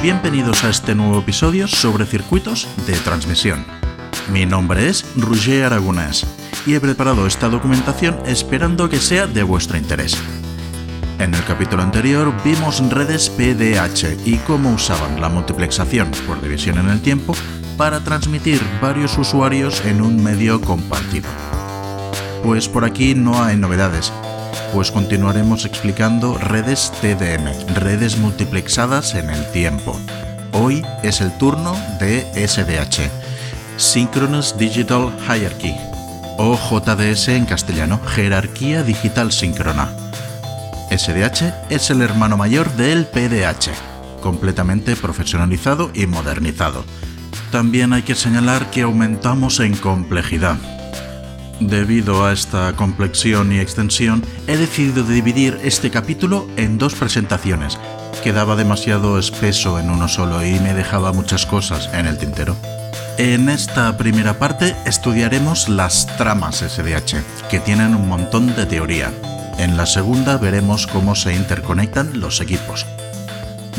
Bienvenidos a este nuevo episodio sobre circuitos de transmisión. Mi nombre es Roger Aragonés y he preparado esta documentación esperando que sea de vuestro interés. En el capítulo anterior vimos redes PDH y cómo usaban la multiplexación por división en el tiempo para transmitir varios usuarios en un medio compartido. Pues por aquí no hay novedades, pues continuaremos explicando redes TDM, redes multiplexadas en el tiempo. Hoy es el turno de SDH, Synchronous Digital Hierarchy, o JDS en castellano, Jerarquía Digital Síncrona. SDH es el hermano mayor del PDH, completamente profesionalizado y modernizado. También hay que señalar que aumentamos en complejidad. Debido a esta complexión y extensión, he decidido dividir este capítulo en dos presentaciones. Quedaba demasiado espeso en uno solo y me dejaba muchas cosas en el tintero. En esta primera parte estudiaremos las tramas SDH, que tienen un montón de teoría. En la segunda veremos cómo se interconectan los equipos.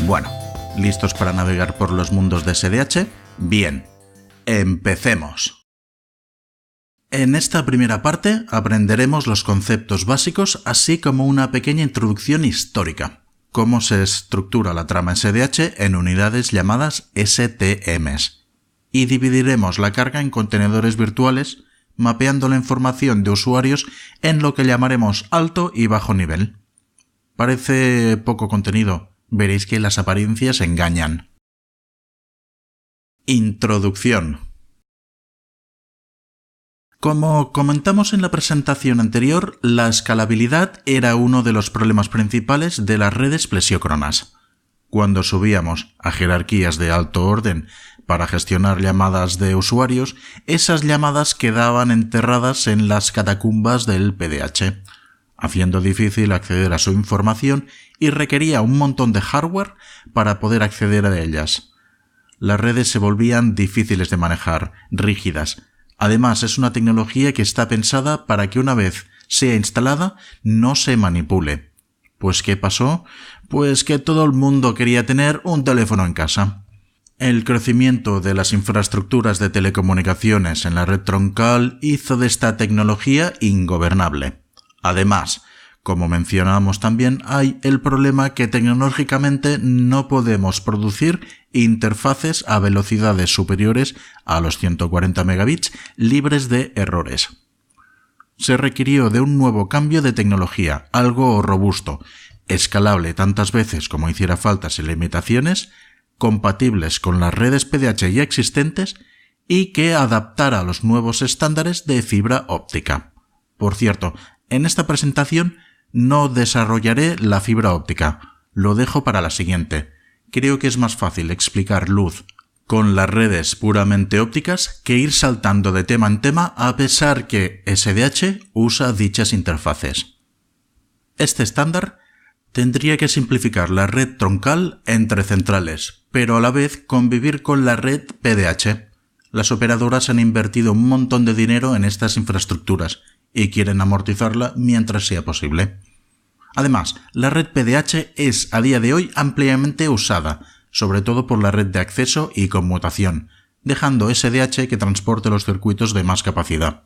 Bueno, ¿listos para navegar por los mundos de SDH? Bien, empecemos. En esta primera parte aprenderemos los conceptos básicos, así como una pequeña introducción histórica, cómo se estructura la trama SDH en unidades llamadas STMs, y dividiremos la carga en contenedores virtuales, mapeando la información de usuarios en lo que llamaremos alto y bajo nivel. Parece poco contenido, veréis que las apariencias engañan. Introducción. Como comentamos en la presentación anterior, la escalabilidad era uno de los problemas principales de las redes plesiócronas. Cuando subíamos a jerarquías de alto orden para gestionar llamadas de usuarios, esas llamadas quedaban enterradas en las catacumbas del PDH, haciendo difícil acceder a su información y requería un montón de hardware para poder acceder a ellas. Las redes se volvían difíciles de manejar, rígidas. Además, es una tecnología que está pensada para que una vez sea instalada no se manipule. Pues ¿qué pasó? Pues que todo el mundo quería tener un teléfono en casa. El crecimiento de las infraestructuras de telecomunicaciones en la red troncal hizo de esta tecnología ingobernable. Además, como mencionamos también, hay el problema que tecnológicamente no podemos producir interfaces a velocidades superiores a los 140 megabits libres de errores. Se requirió de un nuevo cambio de tecnología, algo robusto, escalable tantas veces como hiciera falta sin limitaciones, compatibles con las redes PDH ya existentes y que adaptara a los nuevos estándares de fibra óptica. Por cierto, en esta presentación no desarrollaré la fibra óptica, lo dejo para la siguiente. Creo que es más fácil explicar luz con las redes puramente ópticas que ir saltando de tema en tema a pesar que SDH usa dichas interfaces. Este estándar tendría que simplificar la red troncal entre centrales, pero a la vez convivir con la red PDH. Las operadoras han invertido un montón de dinero en estas infraestructuras y quieren amortizarla mientras sea posible. Además, la red PDH es a día de hoy ampliamente usada, sobre todo por la red de acceso y conmutación, dejando SDH que transporte los circuitos de más capacidad.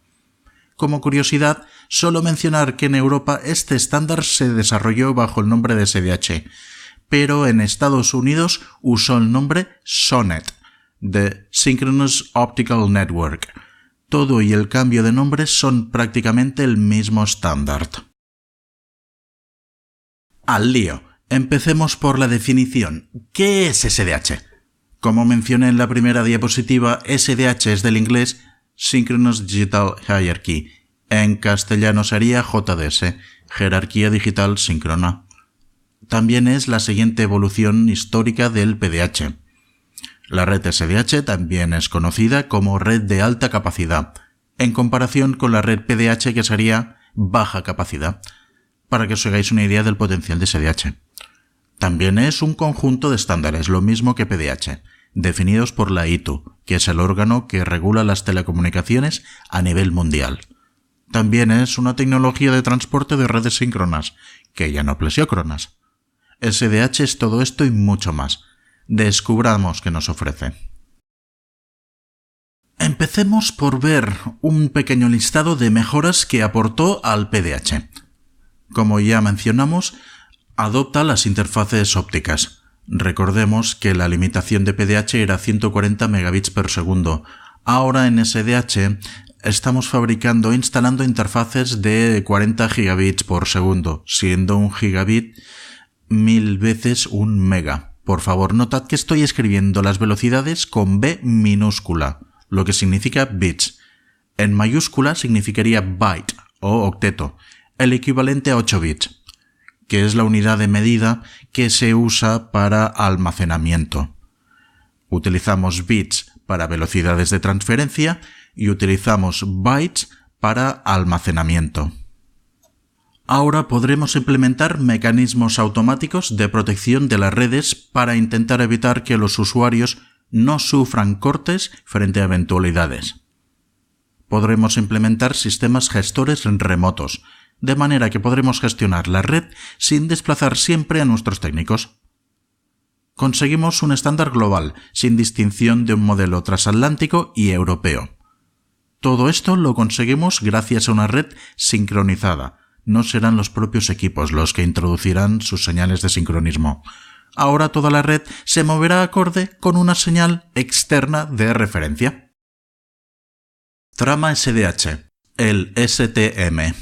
Como curiosidad, solo mencionar que en Europa este estándar se desarrolló bajo el nombre de SDH, pero en Estados Unidos usó el nombre SONET, de Synchronous Optical Network. Todo y el cambio de nombre son prácticamente el mismo estándar. Al lío. Empecemos por la definición. ¿Qué es SDH? Como mencioné en la primera diapositiva, SDH es del inglés Synchronous Digital Hierarchy. En castellano sería JDS, Jerarquía Digital Síncrona. También es la siguiente evolución histórica del PDH. La red SDH también es conocida como red de alta capacidad, en comparación con la red PDH que sería baja capacidad, para que os hagáis una idea del potencial de SDH. También es un conjunto de estándares, lo mismo que PDH, definidos por la ITU, que es el órgano que regula las telecomunicaciones a nivel mundial. También es una tecnología de transporte de redes síncronas, que ya no plesiócronas. SDH es todo esto y mucho más. Descubramos qué nos ofrece. Empecemos por ver un pequeño listado de mejoras que aportó al PDH. Como ya mencionamos, adopta las interfaces ópticas. Recordemos que la limitación de PDH era 140 megabits por segundo. Ahora en SDH estamos fabricando e instalando interfaces de 40 gigabits por segundo, siendo un gigabit 1000 veces un mega. Por favor, notad que estoy escribiendo las velocidades con B minúscula, lo que significa bits. En mayúscula significaría byte o octeto, el equivalente a 8 bits, que es la unidad de medida que se usa para almacenamiento. Utilizamos bits para velocidades de transferencia y utilizamos bytes para almacenamiento. Ahora podremos implementar mecanismos automáticos de protección de las redes para intentar evitar que los usuarios no sufran cortes frente a eventualidades. Podremos implementar sistemas gestores remotos, de manera que podremos gestionar la red sin desplazar siempre a nuestros técnicos. Conseguimos un estándar global, sin distinción de un modelo transatlántico y europeo. Todo esto lo conseguimos gracias a una red sincronizada. No serán los propios equipos los que introducirán sus señales de sincronismo. Ahora toda la red se moverá acorde con una señal externa de referencia. Trama SDH, el STM.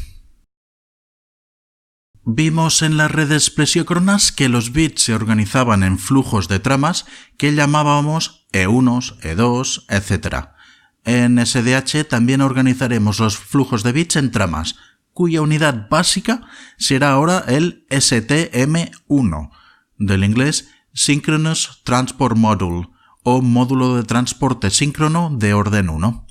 Vimos en las redes plesiócronas que los bits se organizaban en flujos de tramas que llamábamos E1, E2, etc. En SDH también organizaremos los flujos de bits en tramas, cuya unidad básica será ahora el STM1, del inglés Synchronous Transport Module, o módulo de transporte síncrono de orden 1.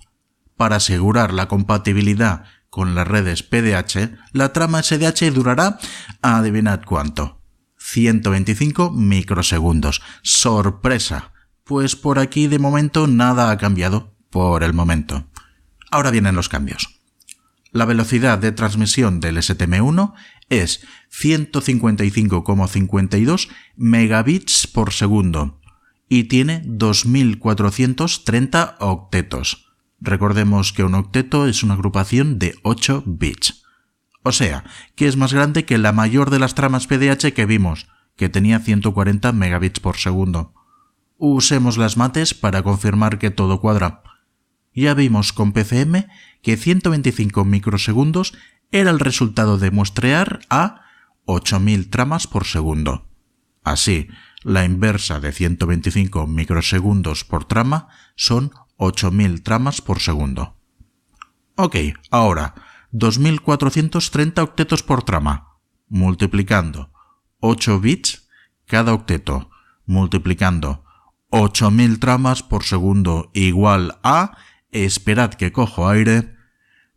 Para asegurar la compatibilidad con las redes PDH, la trama SDH durará, adivinad cuánto, 125 microsegundos. ¡Sorpresa! Pues por aquí de momento nada ha cambiado, por el momento. Ahora vienen los cambios. La velocidad de transmisión del STM1 es 155,52 megabits por segundo y tiene 2430 octetos. Recordemos que un octeto es una agrupación de 8 bits. O sea, que es más grande que la mayor de las tramas PDH que vimos, que tenía 140 megabits por segundo. Usemos las mates para confirmar que todo cuadra. Ya vimos con PCM que 125 microsegundos era el resultado de muestrear a 8000 tramas por segundo. Así, la inversa de 125 microsegundos por trama son 8000 tramas por segundo. Ok, ahora, 2430 octetos por trama, multiplicando 8 bits cada octeto, multiplicando 8000 tramas por segundo igual a, esperad que cojo aire,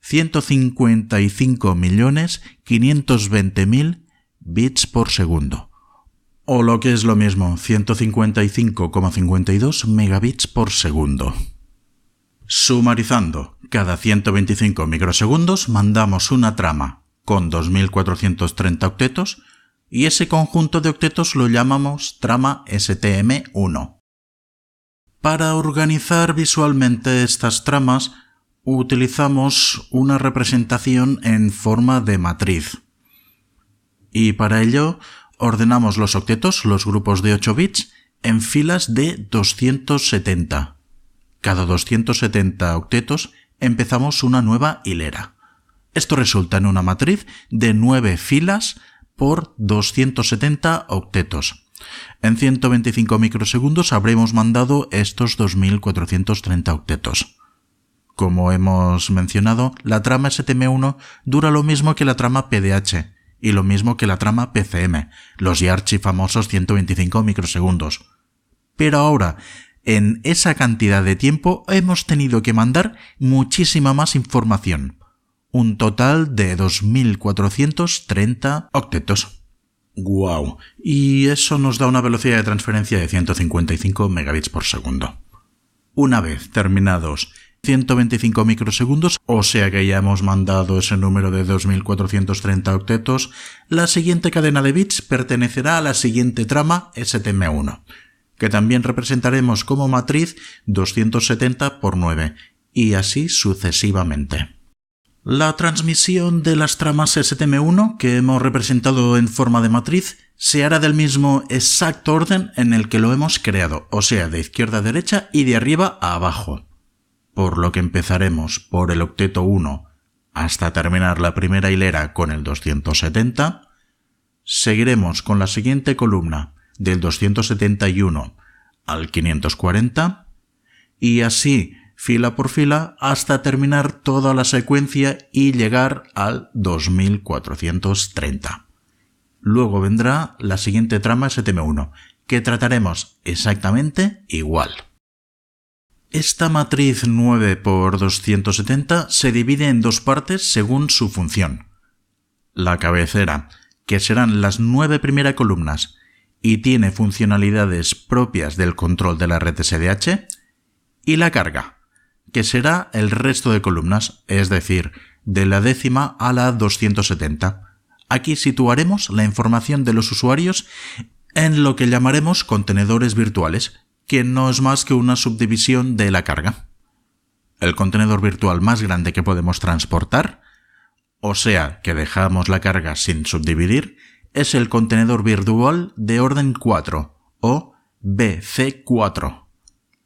155.520.000 bits por segundo. O lo que es lo mismo, 155,52 megabits por segundo. Sumarizando, cada 125 microsegundos mandamos una trama con 2430 octetos y ese conjunto de octetos lo llamamos trama STM1. Para organizar visualmente estas tramas utilizamos una representación en forma de matriz. Y para ello ordenamos los octetos, los grupos de 8 bits, en filas de 270. Cada 270 octetos empezamos una nueva hilera. Esto resulta en una matriz de 9 filas por 270 octetos. En 125 microsegundos habremos mandado estos 2430 octetos. Como hemos mencionado, la trama STM1 dura lo mismo que la trama PDH y lo mismo que la trama PCM, los ya archifamosos 125 microsegundos. Pero ahora, en esa cantidad de tiempo hemos tenido que mandar muchísima más información. Un total de 2430 octetos. ¡Guau! Y eso nos da una velocidad de transferencia de 155 megabits por segundo. Una vez terminados 125 microsegundos, o sea que ya hemos mandado ese número de 2430 octetos, la siguiente cadena de bits pertenecerá a la siguiente trama STM1. que también representaremos como matriz 270 por 9, y así sucesivamente. La transmisión de las tramas STM1 que hemos representado en forma de matriz se hará del mismo exacto orden en el que lo hemos creado, o sea, de izquierda a derecha y de arriba a abajo. Por lo que empezaremos por el octeto 1 hasta terminar la primera hilera con el 270, seguiremos con la siguiente columna del 271 al 540 y así fila por fila hasta terminar toda la secuencia y llegar al 2430. Luego vendrá la siguiente trama STM1, que trataremos exactamente igual. Esta matriz 9 por 270 se divide en dos partes según su función. La cabecera, que serán las 9 primeras columnas y tiene funcionalidades propias del control de la red SDH, y la carga, que será el resto de columnas, es decir, de la décima a la 270. Aquí situaremos la información de los usuarios en lo que llamaremos contenedores virtuales, que no es más que una subdivisión de la carga. El contenedor virtual más grande que podemos transportar, o sea, que dejamos la carga sin subdividir, es el contenedor virtual de orden 4, o BC4.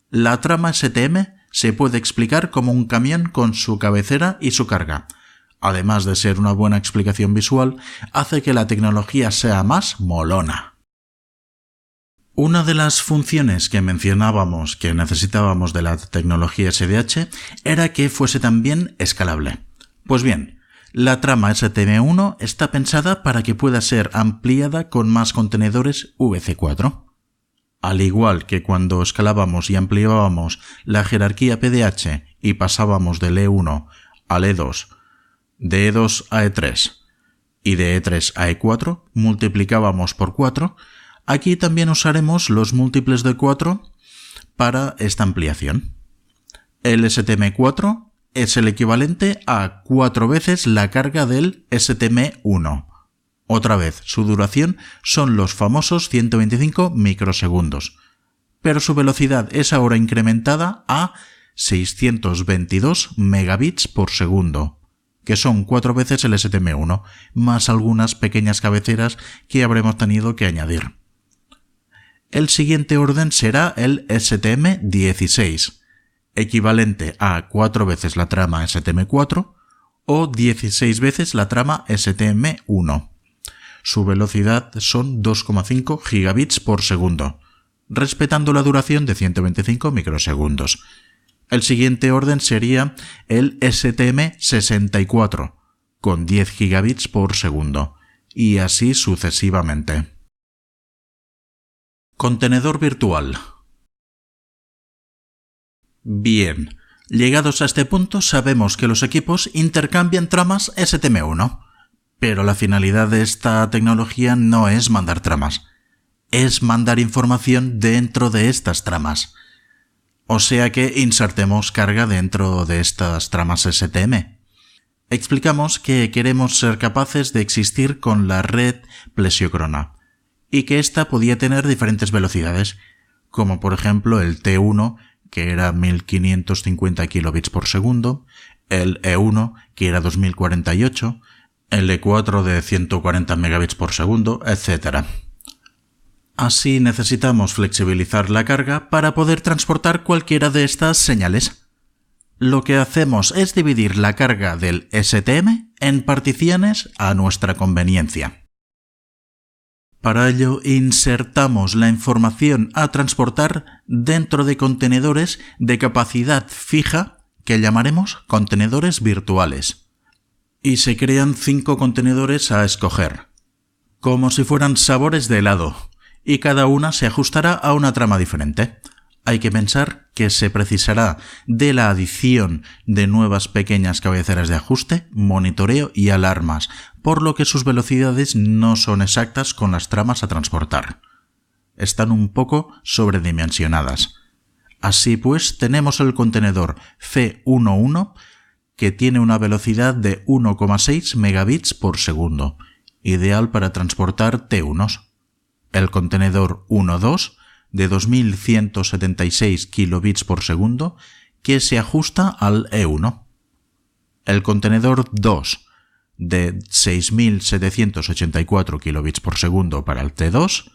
La trama STM se puede explicar como un camión con su cabecera y su carga. Además de ser una buena explicación visual, hace que la tecnología sea más molona. Una de las funciones que mencionábamos que necesitábamos de la tecnología SDH era que fuese también escalable. Pues bien, la trama STM1 está pensada para que pueda ser ampliada con más contenedores VC4. Al igual que cuando escalábamos y ampliábamos la jerarquía PDH y pasábamos del E1 al E2, de E2 a E3 y de E3 a E4, multiplicábamos por 4, aquí también usaremos los múltiples de 4 para esta ampliación. El STM4 es el equivalente a 4 veces la carga del STM1. Otra vez, su duración son los famosos 125 microsegundos, pero su velocidad es ahora incrementada a 622 megabits por segundo, que son 4 veces el STM1, más algunas pequeñas cabeceras que habremos tenido que añadir. El siguiente orden será el STM16, equivalente a 4 veces la trama STM4 o 16 veces la trama STM1. Su velocidad son 2,5 gigabits por segundo, respetando la duración de 125 microsegundos. El siguiente orden sería el STM64, con 10 gigabits por segundo, y así sucesivamente. Contenedor virtual. Bien, llegados a este punto sabemos que los equipos intercambian tramas STM1, pero la finalidad de esta tecnología no es mandar tramas, es mandar información dentro de estas tramas. O sea que insertemos carga dentro de estas tramas STM. Explicamos que queremos ser capaces de existir con la red plesiocrona y que ésta podía tener diferentes velocidades, como por ejemplo el T1, que era 1550 kilobits por segundo, el E1, que era 2048, el E4 de 140 megabits por segundo, etc. Así necesitamos flexibilizar la carga para poder transportar cualquiera de estas señales. Lo que hacemos es dividir la carga del STM en particiones a nuestra conveniencia. Para ello insertamos la información a transportar dentro de contenedores de capacidad fija que llamaremos contenedores virtuales. Y se crean 5 contenedores a escoger, como si fueran sabores de helado, y cada una se ajustará a una trama diferente. Hay que pensar que se precisará de la adición de nuevas pequeñas cabeceras de ajuste, monitoreo y alarmas, por lo que sus velocidades no son exactas con las tramas a transportar. Están un poco sobredimensionadas. Así pues, tenemos el contenedor C11 que tiene una velocidad de 1,6 megabits por segundo, ideal para transportar T1s. El contenedor 1.2 de 2176 kilobits por segundo que se ajusta al E1. El contenedor 2 de 6784 kilobits por segundo para el T2,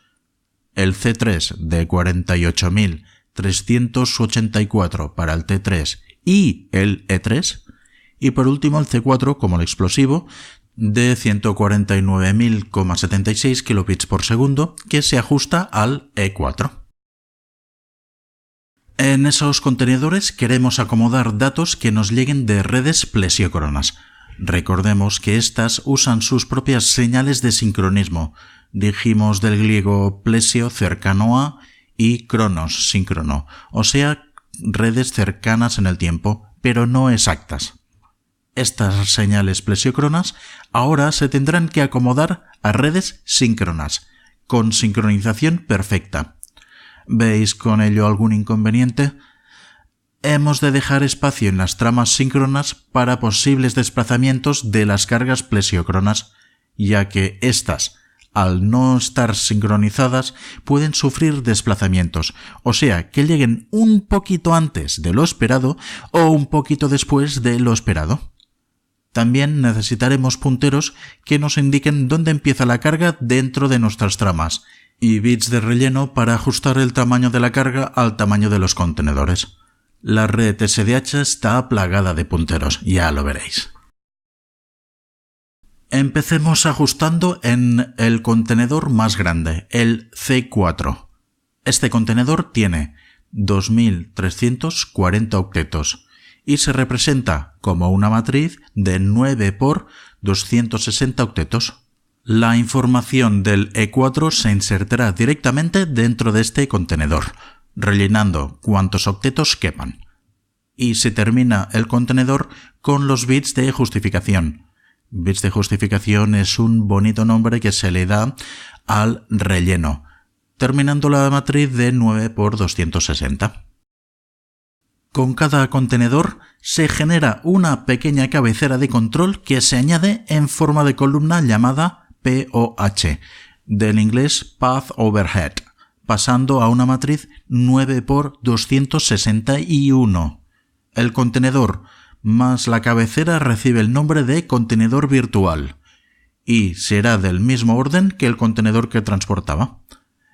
el C3 de 48384 para el T3 y el E3, y por último el C4 como el explosivo de 149.076 kilobits por segundo que se ajusta al E4. En esos contenedores queremos acomodar datos que nos lleguen de redes plesiócronas. Recordemos que éstas usan sus propias señales de sincronismo. Dijimos del griego plesio, cercano a, y cronos, síncrono, o sea, redes cercanas en el tiempo, pero no exactas. Estas señales plesiócronas ahora se tendrán que acomodar a redes síncronas, con sincronización perfecta. ¿Veis con ello algún inconveniente? Hemos de dejar espacio en las tramas síncronas para posibles desplazamientos de las cargas plesiócronas, ya que éstas, al no estar sincronizadas, pueden sufrir desplazamientos, o sea, que lleguen un poquito antes de lo esperado o un poquito después de lo esperado. También necesitaremos punteros que nos indiquen dónde empieza la carga dentro de nuestras tramas, y bits de relleno para ajustar el tamaño de la carga al tamaño de los contenedores. La red SDH está plagada de punteros, ya lo veréis. Empecemos ajustando en el contenedor más grande, el C4. Este contenedor tiene 2340 octetos y se representa como una matriz de 9 por 260 octetos. La información del E4 se insertará directamente dentro de este contenedor, rellenando cuantos octetos quepan. Y se termina el contenedor con los bits de justificación. Bits de justificación es un bonito nombre que se le da al relleno, terminando la matriz de 9 por 260. Con cada contenedor se genera una pequeña cabecera de control que se añade en forma de columna llamada POH, del inglés Path Overhead, pasando a una matriz 9 por 261. El contenedor más la cabecera recibe el nombre de contenedor virtual y será del mismo orden que el contenedor que transportaba.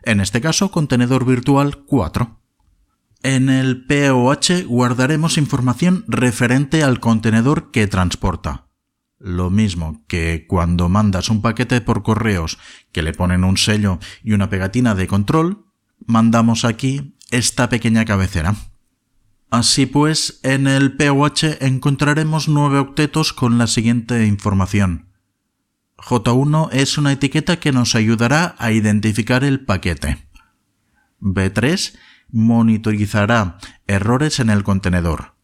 En este caso, contenedor virtual 4. En el POH guardaremos información referente al contenedor que transporta. Lo mismo que cuando mandas un paquete por correos que le ponen un sello y una pegatina de control, mandamos aquí esta pequeña cabecera. Así pues, en el POH encontraremos 9 octetos con la siguiente información. J1 es una etiqueta que nos ayudará a identificar el paquete. B3 monitorizará errores en el contenedor.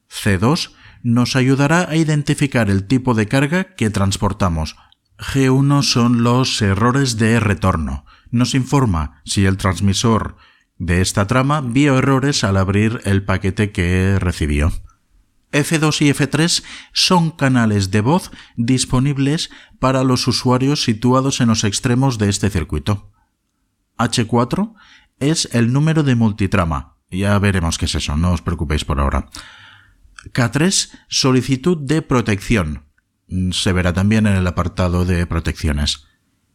C2 nos ayudará a identificar el tipo de carga que transportamos. G1 son los errores de retorno. Nos informa si el transmisor de esta trama vio errores al abrir el paquete que recibió. F2 y F3 son canales de voz disponibles para los usuarios situados en los extremos de este circuito. H4 es el número de multitrama. Ya veremos qué es eso, no os preocupéis por ahora. K3, solicitud de protección. Se verá también en el apartado de protecciones.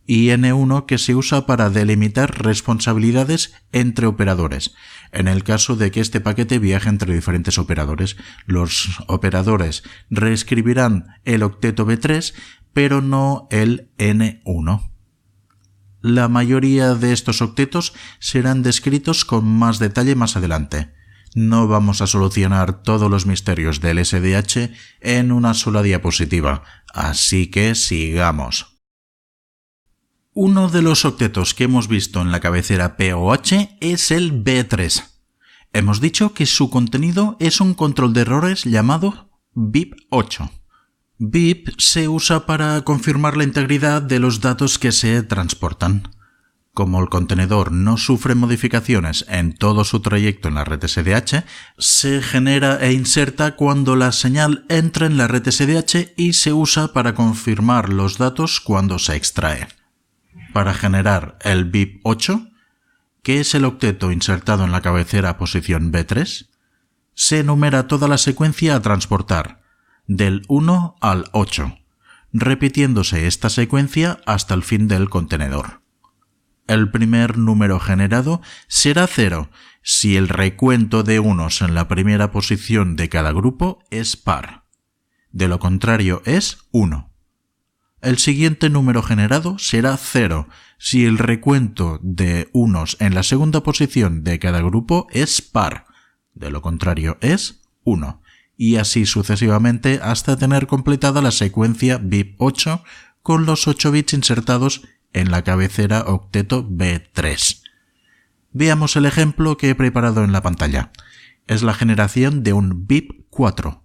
Y N1 que se usa para delimitar responsabilidades entre operadores. En el caso de que este paquete viaje entre diferentes operadores, los operadores reescribirán el octeto B3, pero no el N1. La mayoría de estos octetos serán descritos con más detalle más adelante. No vamos a solucionar todos los misterios del SDH en una sola diapositiva, así que sigamos. Uno de los octetos que hemos visto en la cabecera POH es el B3. Hemos dicho que su contenido es un control de errores llamado BIP8. BIP se usa para confirmar la integridad de los datos que se transportan. Como el contenedor no sufre modificaciones en todo su trayecto en la red SDH, se genera e inserta cuando la señal entra en la red SDH y se usa para confirmar los datos cuando se extrae. Para generar el BIP8, que es el octeto insertado en la cabecera posición B3, se enumera toda la secuencia a transportar, del 1 al 8, repitiéndose esta secuencia hasta el fin del contenedor. El primer número generado será 0 si el recuento de unos en la primera posición de cada grupo es par. De lo contrario es 1. El siguiente número generado será 0 si el recuento de unos en la segunda posición de cada grupo es par. De lo contrario es 1. Y así sucesivamente hasta tener completada la secuencia BIP 8 con los 8 bits insertados en la cabecera octeto B3. Veamos el ejemplo que he preparado en la pantalla. Es la generación de un BIP 4.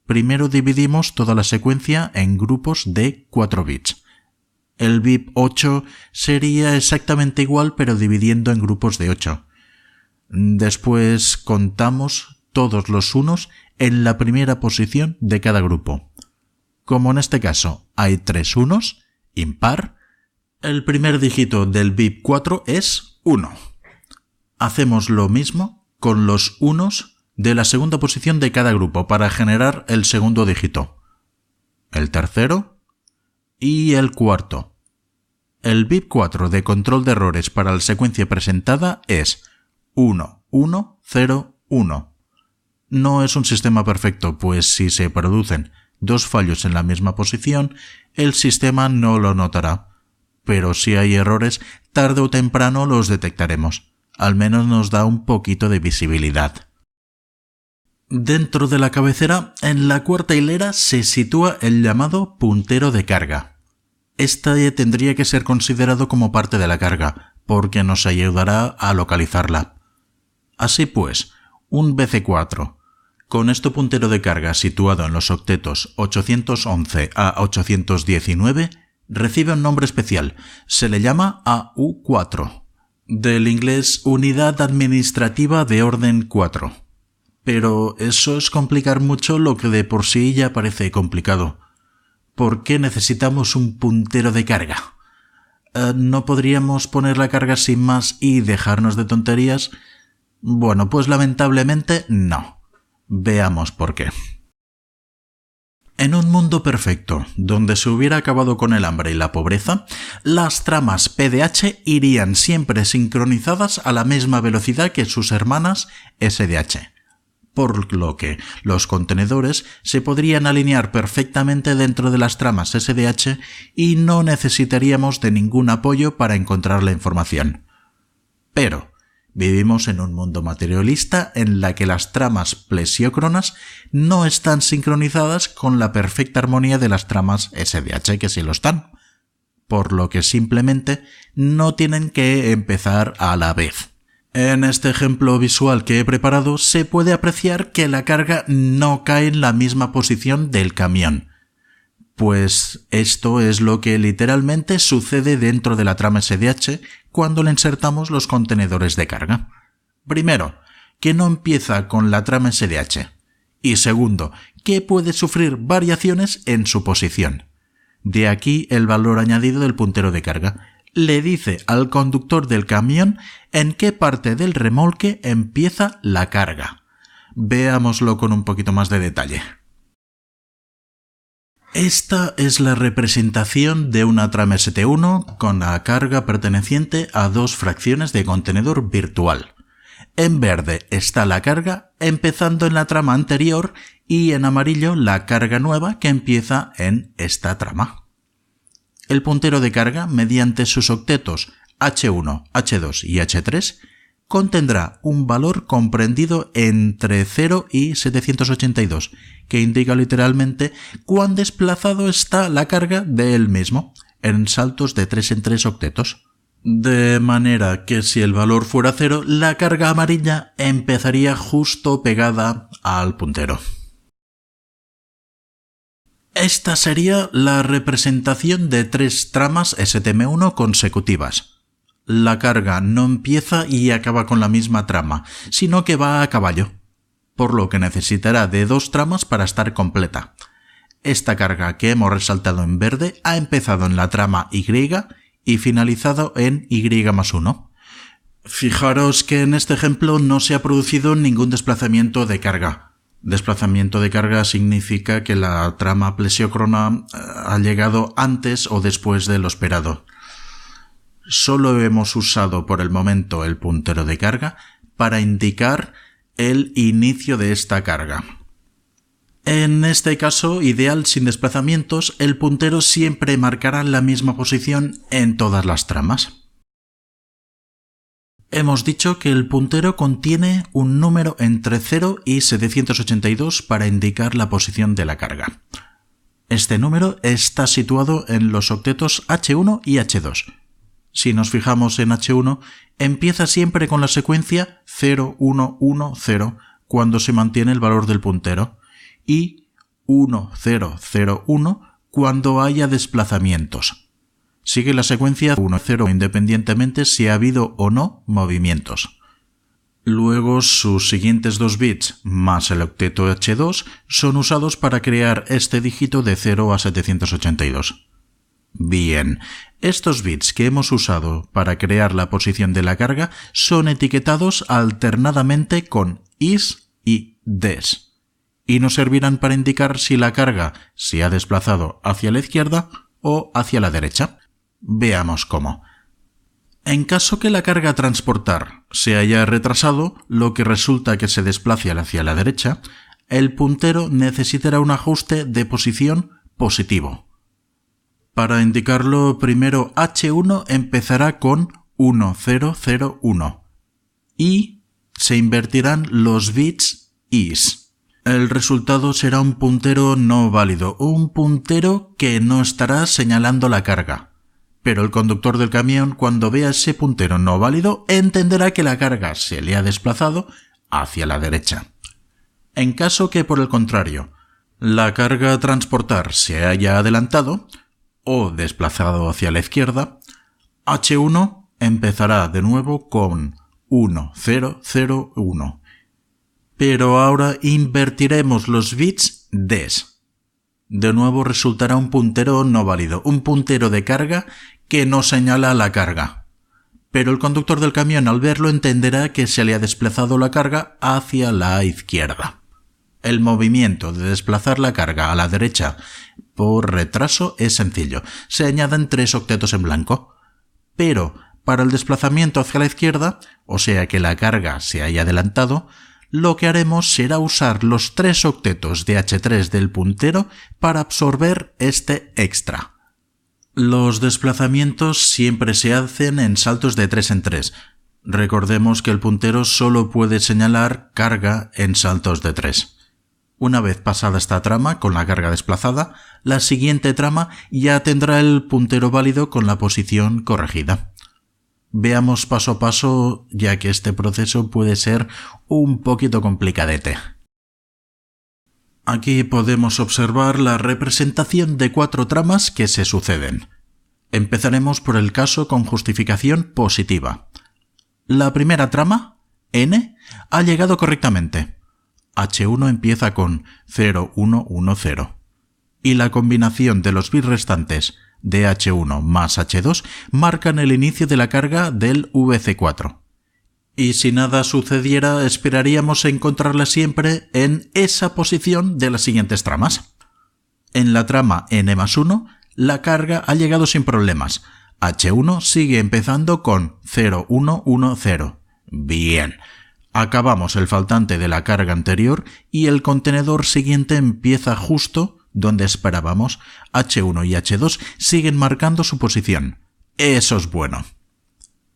Primero dividimos toda la secuencia en grupos de 4 bits. El BIP 8 sería exactamente igual pero dividiendo en grupos de 8. Después contamos todos los unos en la primera posición de cada grupo. Como en este caso hay 3 unos, impar, el primer dígito del BIP 4 es 1. Hacemos lo mismo con los unos de la segunda posición de cada grupo para generar el segundo dígito, el tercero y el cuarto. El BIP 4 de control de errores para la secuencia presentada es 1, 1, 0, 1. No es un sistema perfecto, pues si se producen dos fallos en la misma posición, el sistema no lo notará. Pero si hay errores, tarde o temprano los detectaremos. Al menos nos da un poquito de visibilidad. Dentro de la cabecera, en la cuarta hilera, se sitúa el llamado puntero de carga. Este tendría que ser considerado como parte de la carga, porque nos ayudará a localizarla. Así pues, un BC4 con este puntero de carga situado en los octetos 811 a 819 recibe un nombre especial. Se le llama AU4, del inglés Unidad Administrativa de Orden 4. Pero eso es complicar mucho lo que de por sí ya parece complicado. ¿Por qué necesitamos un puntero de carga? ¿No podríamos poner la carga sin más y dejarnos de tonterías? Bueno, pues lamentablemente no. Veamos por qué. En un mundo perfecto, donde se hubiera acabado con el hambre y la pobreza, las tramas PDH irían siempre sincronizadas a la misma velocidad que sus hermanas SDH, por lo que los contenedores se podrían alinear perfectamente dentro de las tramas SDH y no necesitaríamos de ningún apoyo para encontrar la información. Pero vivimos en un mundo materialista en la que las tramas plesiócronas no están sincronizadas con la perfecta armonía de las tramas SDH, que sí lo están, por lo que simplemente no tienen que empezar a la vez. En este ejemplo visual que he preparado se puede apreciar que la carga no cae en la misma posición del camión, pues esto es lo que literalmente sucede dentro de la trama SDH cuando le insertamos los contenedores de carga. Primero, que no empieza con la trama SDH. Y segundo, que puede sufrir variaciones en su posición. De aquí el valor añadido del puntero de carga. Le dice al conductor del camión en qué parte del remolque empieza la carga. Veámoslo con un poquito más de detalle. Esta es la representación de una trama ST1 con la carga perteneciente a dos fracciones de contenedor virtual. En verde está la carga empezando en la trama anterior y en amarillo la carga nueva que empieza en esta trama. El puntero de carga, mediante sus octetos H1, H2 y H3, contendrá un valor comprendido entre 0 y 782, que indica literalmente cuán desplazado está la carga de él mismo, en saltos de 3 en 3 octetos. De manera que si el valor fuera 0, la carga amarilla empezaría justo pegada al puntero. Esta sería la representación de 3 tramas STM1 consecutivas. La carga no empieza y acaba con la misma trama, sino que va a caballo, por lo que necesitará de 2 tramas para estar completa. Esta carga que hemos resaltado en verde ha empezado en la trama Y y finalizado en Y+1. Fijaros que en este ejemplo no se ha producido ningún desplazamiento de carga. Desplazamiento de carga significa que la trama plesiócrona ha llegado antes o después de lo esperado. Solo hemos usado por el momento el puntero de carga para indicar el inicio de esta carga. En este caso, ideal sin desplazamientos, el puntero siempre marcará la misma posición en todas las tramas. Hemos dicho que el puntero contiene un número entre 0 y 782 para indicar la posición de la carga. Este número está situado en los octetos H1 y H2. Si nos fijamos en H1, empieza siempre con la secuencia 0, 1, 1, 0 cuando se mantiene el valor del puntero y 1, 0, 0, 1 cuando haya desplazamientos. Sigue la secuencia 1, 0 independientemente si ha habido o no movimientos. Luego sus siguientes 2 bits más el octeto H2 son usados para crear este dígito de 0 a 782. Bien, estos bits que hemos usado para crear la posición de la carga son etiquetados alternadamente con is y des y nos servirán para indicar si la carga se ha desplazado hacia la izquierda o hacia la derecha. Veamos cómo. En caso que la carga a transportar se haya retrasado, lo que resulta que se desplace hacia la derecha, el puntero necesitará un ajuste de posición positivo. Para indicarlo, primero H1 empezará con 1001 y se invertirán los bits is. El resultado será un puntero no válido, un puntero que no estará señalando la carga. Pero el conductor del camión, cuando vea ese puntero no válido, entenderá que la carga se le ha desplazado hacia la derecha. En caso que, por el contrario, la carga a transportar se haya adelantado o desplazado hacia la izquierda, H1 empezará de nuevo con 1001. Pero ahora invertiremos los bits des. De nuevo resultará un puntero no válido, un puntero de carga que no señala la carga. Pero el conductor del camión al verlo entenderá que se le ha desplazado la carga hacia la izquierda. El movimiento de desplazar la carga a la derecha por retraso es sencillo. Se añaden 3 octetos en blanco. Pero para el desplazamiento hacia la izquierda, o sea que la carga se haya adelantado, lo que haremos será usar los 3 octetos de H3 del puntero para absorber este extra. Los desplazamientos siempre se hacen en saltos de 3 en 3. Recordemos que el puntero solo puede señalar carga en saltos de 3. Una vez pasada esta trama con la carga desplazada, la siguiente trama ya tendrá el puntero válido con la posición corregida. Veamos paso a paso, ya que este proceso puede ser un poquito complicadete. Aquí podemos observar la representación de 4 tramas que se suceden. Empezaremos por el caso con justificación positiva. La primera trama, N, ha llegado correctamente. H1 empieza con 0110 y la combinación de los bits restantes de H1 más H2 marcan el inicio de la carga del VC4. Y si nada sucediera, esperaríamos encontrarla siempre en esa posición de las siguientes tramas. En la trama N+1, la carga ha llegado sin problemas. H1 sigue empezando con 0110. Bien. Acabamos el faltante de la carga anterior y el contenedor siguiente empieza justo donde esperábamos. H1 y H2 siguen marcando su posición. Eso es bueno.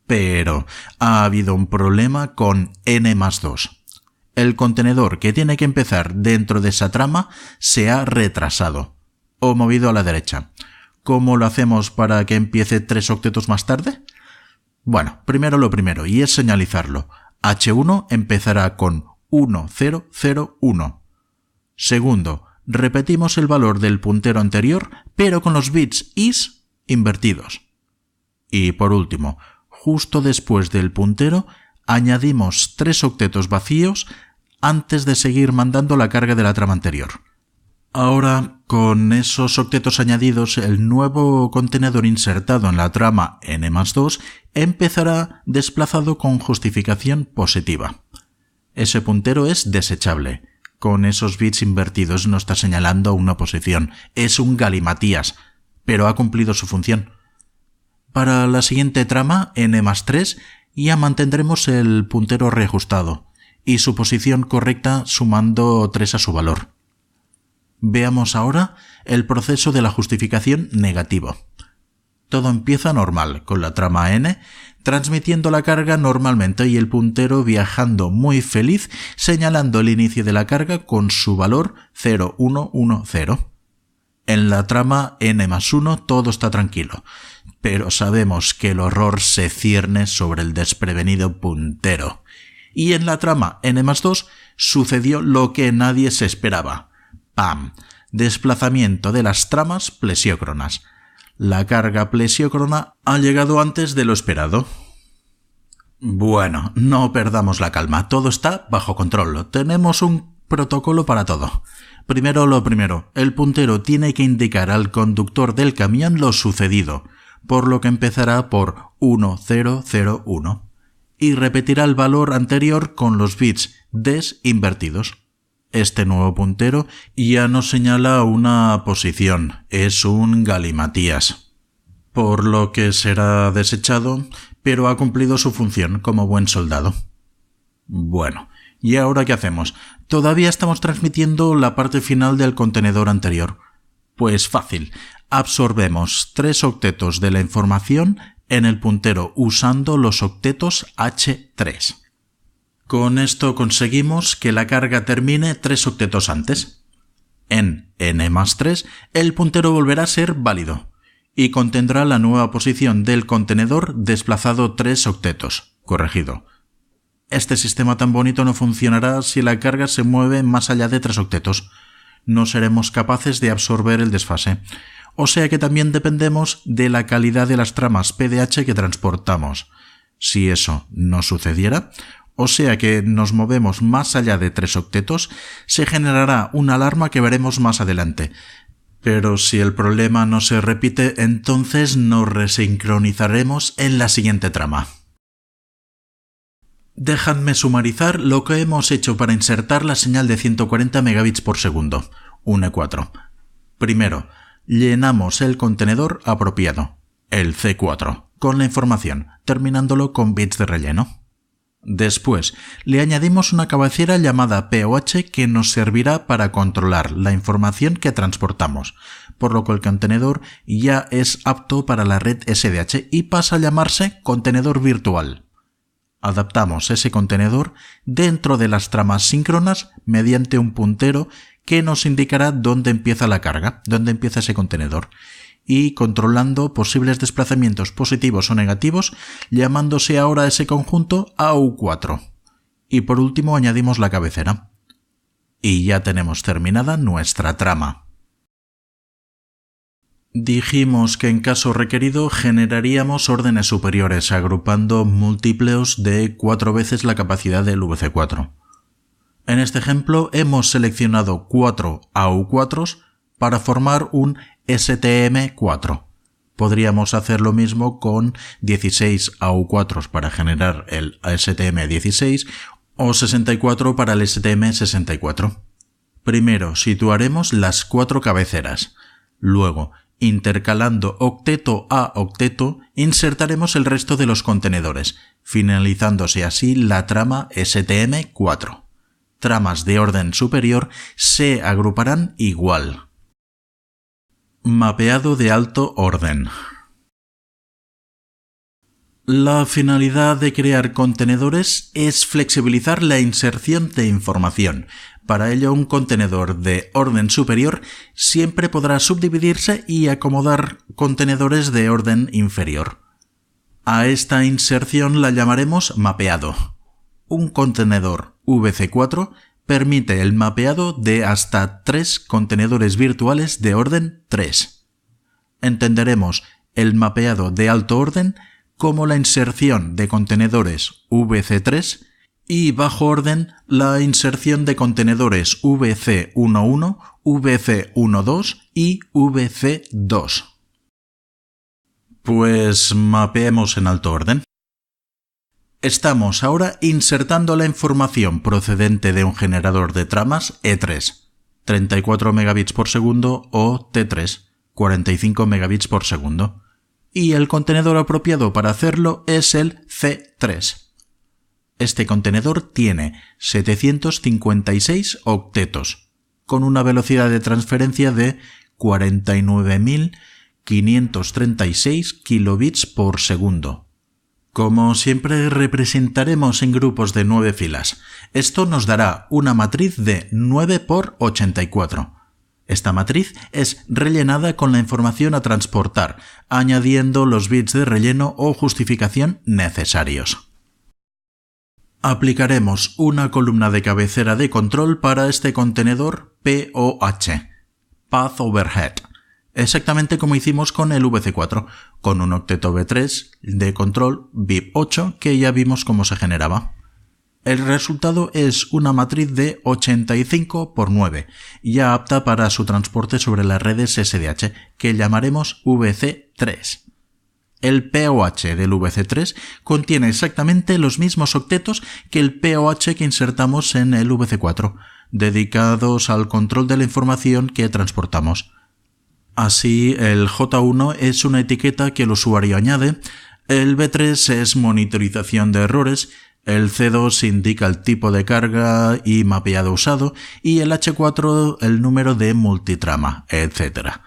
Pero ha habido un problema con N+2. El contenedor que tiene que empezar dentro de esa trama se ha retrasado o movido a la derecha. ¿Cómo lo hacemos para que empiece 3 octetos más tarde? Bueno, primero lo primero, y es señalizarlo. H1 empezará con 1001. Segundo, repetimos el valor del puntero anterior, pero con los bits is invertidos. Y por último, justo después del puntero, añadimos 3 octetos vacíos antes de seguir mandando la carga de la trama anterior. Ahora, con esos octetos añadidos, el nuevo contenedor insertado en la trama n+2 empezará desplazado con justificación positiva. Ese puntero es desechable. Con esos bits invertidos no está señalando una posición. Es un galimatías, pero ha cumplido su función. Para la siguiente trama, n+3, ya mantendremos el puntero reajustado y su posición correcta sumando 3 a su valor. Veamos ahora el proceso de la justificación negativo. Todo empieza normal, con la trama n, transmitiendo la carga normalmente y el puntero viajando muy feliz, señalando el inicio de la carga con su valor 0110. En la trama n+1 todo está tranquilo, pero sabemos que el horror se cierne sobre el desprevenido puntero. Y en la trama n+2 sucedió lo que nadie se esperaba. ¡Pam! Desplazamiento de las tramas plesiócronas. La carga plesiócrona ha llegado antes de lo esperado. Bueno, no perdamos la calma, todo está bajo control. Tenemos un protocolo para todo. Primero lo primero, el puntero tiene que indicar al conductor del camión lo sucedido, por lo que empezará por 1001 y repetirá el valor anterior con los bits des invertidos. Este nuevo puntero ya no señala una posición, es un galimatías, por lo que será desechado, pero ha cumplido su función como buen soldado. Bueno, ¿y ahora qué hacemos? Todavía estamos transmitiendo la parte final del contenedor anterior. Pues fácil, absorbemos 3 octetos de la información en el puntero usando los octetos H3. Con esto conseguimos que la carga termine 3 octetos antes. En n+3 el puntero volverá a ser válido y contendrá la nueva posición del contenedor desplazado 3 octetos, corregido. Este sistema tan bonito no funcionará si la carga se mueve más allá de 3 octetos. No seremos capaces de absorber el desfase. O sea que también dependemos de la calidad de las tramas PDH que transportamos. Si eso no sucediera, o sea que nos movemos más allá de 3 octetos, se generará una alarma que veremos más adelante. Pero si el problema no se repite, entonces nos resincronizaremos en la siguiente trama. Dejadme sumarizar lo que hemos hecho para insertar la señal de 140 megabits por segundo, un E4. Primero, llenamos el contenedor apropiado, el C4, con la información, terminándolo con bits de relleno. Después, le añadimos una cabecera llamada POH que nos servirá para controlar la información que transportamos, por lo que el contenedor ya es apto para la red SDH y pasa a llamarse contenedor virtual. Adaptamos ese contenedor dentro de las tramas síncronas mediante un puntero que nos indicará dónde empieza la carga, dónde empieza ese contenedor, y controlando posibles desplazamientos positivos o negativos, llamándose ahora ese conjunto AU4. Y por último añadimos la cabecera. Y ya tenemos terminada nuestra trama. Dijimos que en caso requerido generaríamos órdenes superiores agrupando múltiplos de 4 veces la capacidad del VC4. En este ejemplo hemos seleccionado 4 AU4s para formar un STM4. Podríamos hacer lo mismo con 16 AU4s para generar el STM16 o 64 para el STM64. Primero situaremos las 4 cabeceras. Luego, intercalando octeto a octeto, insertaremos el resto de los contenedores, finalizándose así la trama STM4. Tramas de orden superior se agruparán igual. Mapeado de alto orden. La finalidad de crear contenedores es flexibilizar la inserción de información. Para ello, un contenedor de orden superior siempre podrá subdividirse y acomodar contenedores de orden inferior. A esta inserción la llamaremos mapeado. Un contenedor VC4 permite el mapeado de hasta 3 contenedores virtuales de orden 3. Entenderemos el mapeado de alto orden como la inserción de contenedores VC3 y bajo orden la inserción de contenedores VC11, VC12 y VC2. Pues mapeemos en alto orden. Estamos ahora insertando la información procedente de un generador de tramas E3, 34 megabits por segundo, o T3, 45 megabits por segundo. Y el contenedor apropiado para hacerlo es el C3. Este contenedor tiene 756 octetos, con una velocidad de transferencia de 49.536 kilobits por segundo. Como siempre, representaremos en grupos de 9 filas. Esto nos dará una matriz de 9 por 84. Esta matriz es rellenada con la información a transportar, añadiendo los bits de relleno o justificación necesarios. Aplicaremos una columna de cabecera de control para este contenedor POH, Path Overhead, exactamente como hicimos con el VC4, con un octeto B3 de control BIP8 que ya vimos cómo se generaba. El resultado es una matriz de 85 por 9, ya apta para su transporte sobre las redes SDH, que llamaremos VC3. El POH del VC3 contiene exactamente los mismos octetos que el POH que insertamos en el VC4, dedicados al control de la información que transportamos. Así, el J1 es una etiqueta que el usuario añade, el B3 es monitorización de errores, el C2 indica el tipo de carga y mapeado usado, y el H4 el número de multitrama, etc.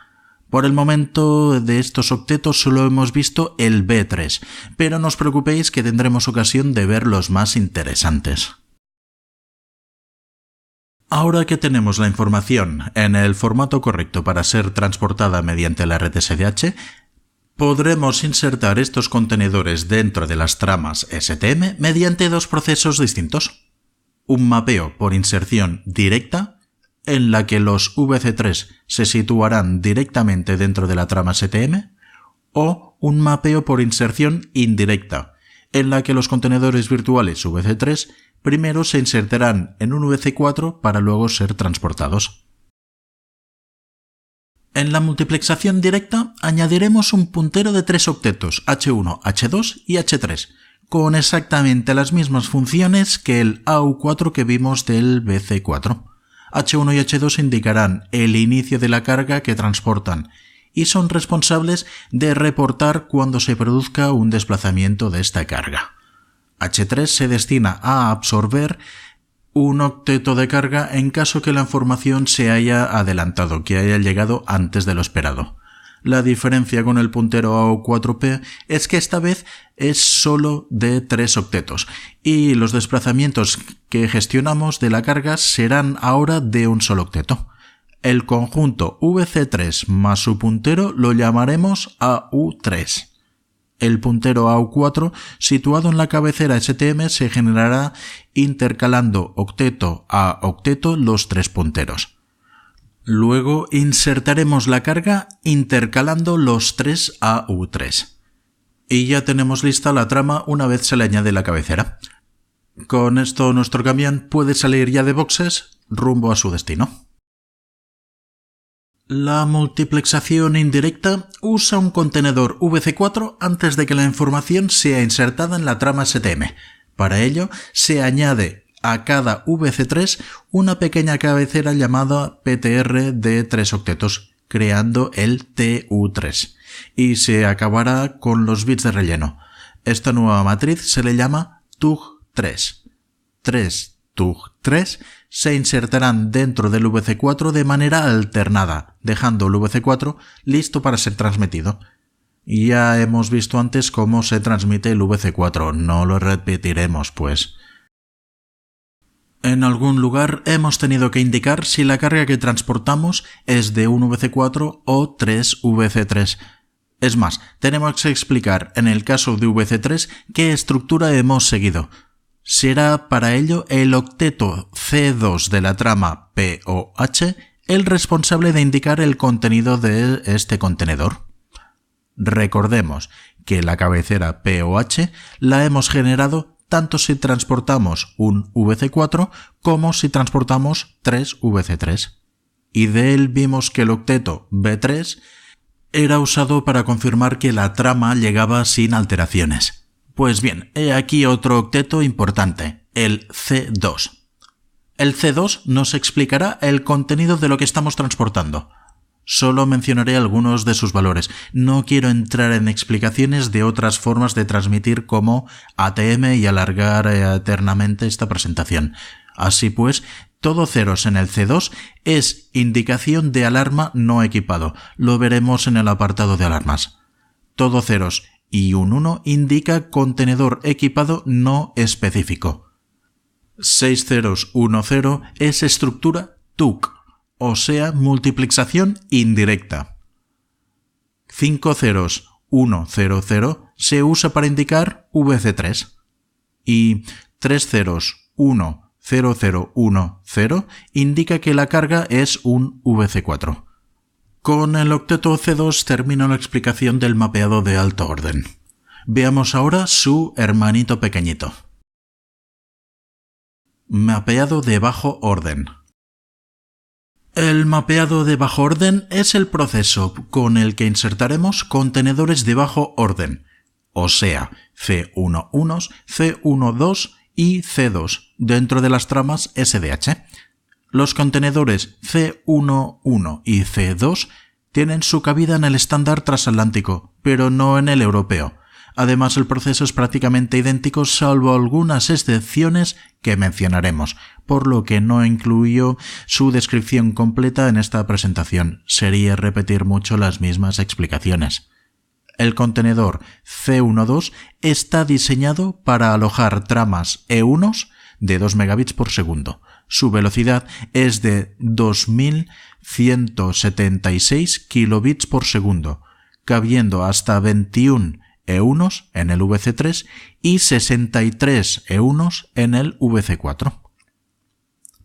Por el momento de estos octetos solo hemos visto el B3, pero no os preocupéis que tendremos ocasión de ver los más interesantes. Ahora que tenemos la información en el formato correcto para ser transportada mediante la red SDH, podremos insertar estos contenedores dentro de las tramas STM mediante dos procesos distintos. Un mapeo por inserción directa, en la que los VC3 se situarán directamente dentro de la trama STM, o un mapeo por inserción indirecta, en la que los contenedores virtuales VC3 primero se insertarán en un VC4 para luego ser transportados. En la multiplexación directa añadiremos un puntero de 3 octetos H1, H2 y H3, con exactamente las mismas funciones que el AU4 que vimos del VC4. H1 y H2 indicarán el inicio de la carga que transportan y son responsables de reportar cuando se produzca un desplazamiento de esta carga. H3 se destina a absorber un octeto de carga en caso que la información se haya adelantado, que haya llegado antes de lo esperado. La diferencia con el puntero AO4P es que esta vez es solo de 3 octetos y los desplazamientos que gestionamos de la carga serán ahora de un solo octeto. El conjunto VC3 más su puntero lo llamaremos AU3. El puntero AU4 situado en la cabecera STM se generará intercalando octeto a octeto los 3 punteros. Luego insertaremos la carga intercalando los 3 AU3. Y ya tenemos lista la trama una vez se le añade la cabecera. Con esto nuestro camión puede salir ya de boxes rumbo a su destino. La multiplexación indirecta usa un contenedor VC4 antes de que la información sea insertada en la trama STM. Para ello, se añade a cada VC3 una pequeña cabecera llamada PTR de 3 octetos, creando el TU3, y se acabará con los bits de relleno. Esta nueva matriz se le llama TUG3. 3 TUG3 se insertarán dentro del VC4 de manera alternada, dejando el VC4 listo para ser transmitido. Ya hemos visto antes cómo se transmite el VC4, no lo repetiremos pues. En algún lugar hemos tenido que indicar si la carga que transportamos es de un VC4 o 3 VC3. Es más, tenemos que explicar en el caso de VC3 qué estructura hemos seguido. Será para ello el octeto C2 de la trama POH el responsable de indicar el contenido de este contenedor. Recordemos que la cabecera POH la hemos generado tanto si transportamos un VC4 como si transportamos 3 VC3. Y de él vimos que el octeto B3 era usado para confirmar que la trama llegaba sin alteraciones. Pues bien, he aquí otro octeto importante, el C2. El C2 nos explicará el contenido de lo que estamos transportando. Solo mencionaré algunos de sus valores. No quiero entrar en explicaciones de otras formas de transmitir como ATM y alargar eternamente esta presentación. Así pues, todo ceros en el C2 es indicación de alarma no equipado. Lo veremos en el apartado de alarmas. Todo ceros y un 1 indica contenedor equipado no específico. 6 ceros 1 0 es estructura TUC, o sea, multiplexación indirecta. 5 ceros 1 0 0 se usa para indicar VC3 y 3 ceros 1 0 0 1 0 indica que la carga es un VC4. Con el octeto C2 termino la explicación del mapeado de alto orden. Veamos ahora su hermanito pequeñito. Mapeado de bajo orden. El mapeado de bajo orden es el proceso con el que insertaremos contenedores de bajo orden, o sea, C11, C12 y C2 dentro de las tramas SDH. Los contenedores C11 y C2 tienen su cabida en el estándar transatlántico, pero no en el europeo. Además, el proceso es prácticamente idéntico salvo algunas excepciones que mencionaremos, por lo que no incluyo su descripción completa en esta presentación. Sería repetir mucho las mismas explicaciones. El contenedor C12 está diseñado para alojar tramas E1 de 2 megabits por segundo. Su velocidad es de 2176 kilobits por segundo, cabiendo hasta 21 E1 en el VC3 y 63 E1 en el VC4.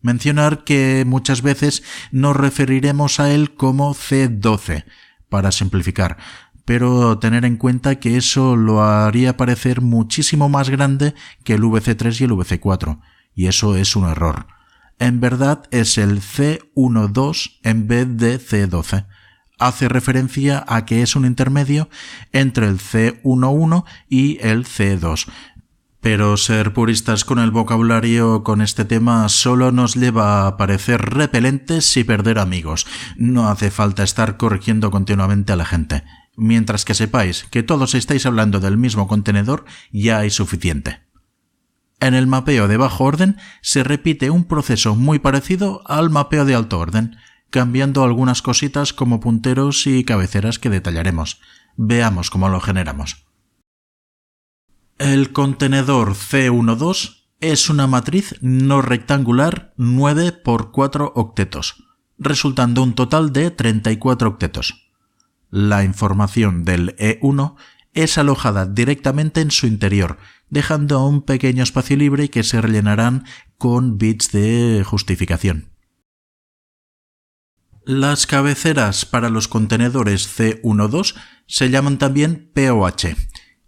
Mencionar que muchas veces nos referiremos a él como C12, para simplificar, pero tener en cuenta que eso lo haría parecer muchísimo más grande que el VC3 y el VC4, y eso es un error. En verdad es el C12 en vez de C12. Hace referencia a que es un intermedio entre el C11 y el C2. Pero ser puristas con el vocabulario con este tema solo nos lleva a parecer repelentes y perder amigos. No hace falta estar corrigiendo continuamente a la gente. Mientras que sepáis que todos estáis hablando del mismo contenedor, ya hay suficiente. En el mapeo de bajo orden se repite un proceso muy parecido al mapeo de alto orden, cambiando algunas cositas como punteros y cabeceras que detallaremos. Veamos cómo lo generamos. El contenedor C12 es una matriz no rectangular 9 por 4 octetos, resultando un total de 34 octetos. La información del E1 es alojada directamente en su interior, dejando un pequeño espacio libre que se rellenarán con bits de justificación. Las cabeceras para los contenedores C12 se llaman también POH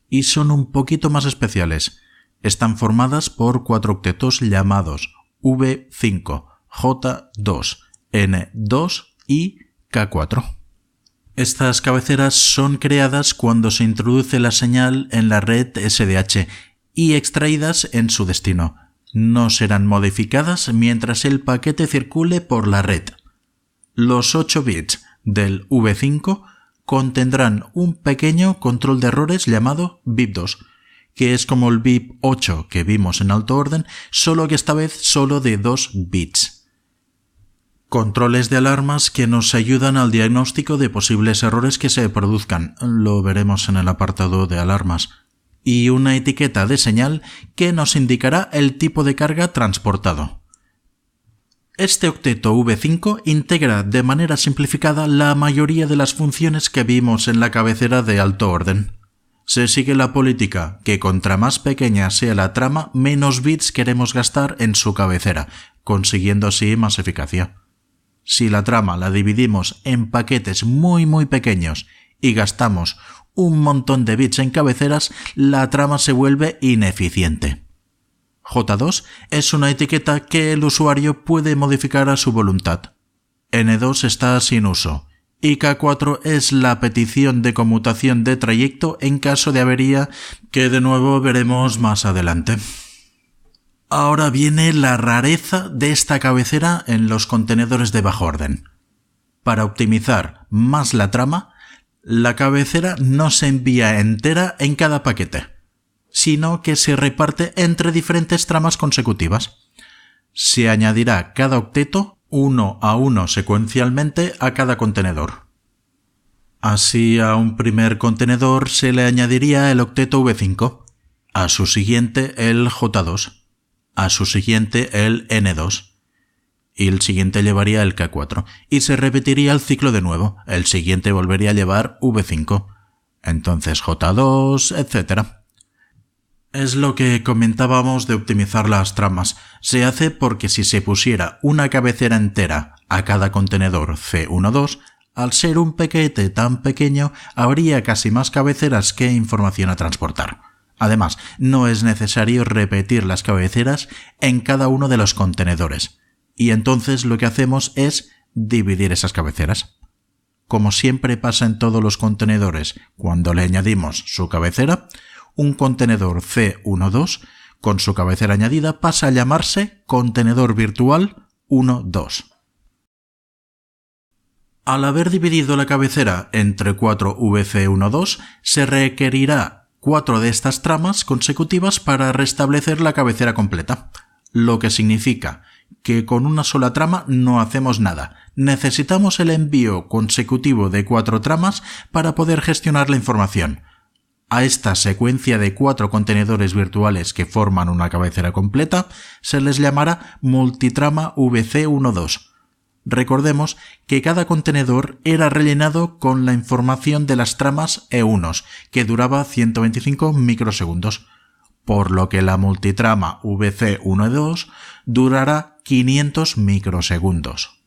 y son un poquito más especiales. Están formadas por 4 octetos llamados V5, J2, N2 y K4. Estas cabeceras son creadas cuando se introduce la señal en la red SDH y extraídas en su destino. No serán modificadas mientras el paquete circule por la red. Los 8 bits del V5 contendrán un pequeño control de errores llamado BIP2, que es como el BIP8 que vimos en alto orden, solo que esta vez solo de 2 bits. Controles de alarmas que nos ayudan al diagnóstico de posibles errores que se produzcan, lo veremos en el apartado de alarmas, y una etiqueta de señal que nos indicará el tipo de carga transportado. Este octeto V5 integra de manera simplificada la mayoría de las funciones que vimos en la cabecera de alto orden. Se sigue la política que contra más pequeña sea la trama, menos bits queremos gastar en su cabecera, consiguiendo así más eficacia. Si la trama la dividimos en paquetes muy pequeños y gastamos un montón de bits en cabeceras, la trama se vuelve ineficiente. J2 es una etiqueta que el usuario puede modificar a su voluntad. N2 está sin uso. Y K4 es la petición de conmutación de trayecto en caso de avería, que de nuevo veremos más adelante. Ahora viene la rareza de esta cabecera en los contenedores de bajo orden. Para optimizar más la trama, la cabecera no se envía entera en cada paquete, sino que se reparte entre diferentes tramas consecutivas. Se añadirá cada octeto uno a uno secuencialmente a cada contenedor. Así, a un primer contenedor se le añadiría el octeto V5, a su siguiente el J2, a su siguiente el N2, y el siguiente llevaría el K4, y se repetiría el ciclo de nuevo. El siguiente volvería a llevar V5, entonces J2, etc. Es lo que comentábamos de optimizar las tramas. Se hace porque si se pusiera una cabecera entera a cada contenedor C12, al ser un paquete tan pequeño, habría casi más cabeceras que información a transportar. Además, no es necesario repetir las cabeceras en cada uno de los contenedores. Y entonces lo que hacemos es dividir esas cabeceras. Como siempre pasa en todos los contenedores, cuando le añadimos su cabecera, un contenedor C12 con su cabecera añadida pasa a llamarse contenedor virtual 12. Al haber dividido la cabecera entre 4 VC12, se requerirá 4 de estas tramas consecutivas para restablecer la cabecera completa, lo que significa que con una sola trama no hacemos nada. Necesitamos el envío consecutivo de 4 tramas para poder gestionar la información. A esta secuencia de 4 contenedores virtuales que forman una cabecera completa se les llamará multitrama VC12. Recordemos que cada contenedor era rellenado con la información de las tramas E1, que duraba 125 microsegundos, por lo que la multitrama VC12 durará 500 microsegundos.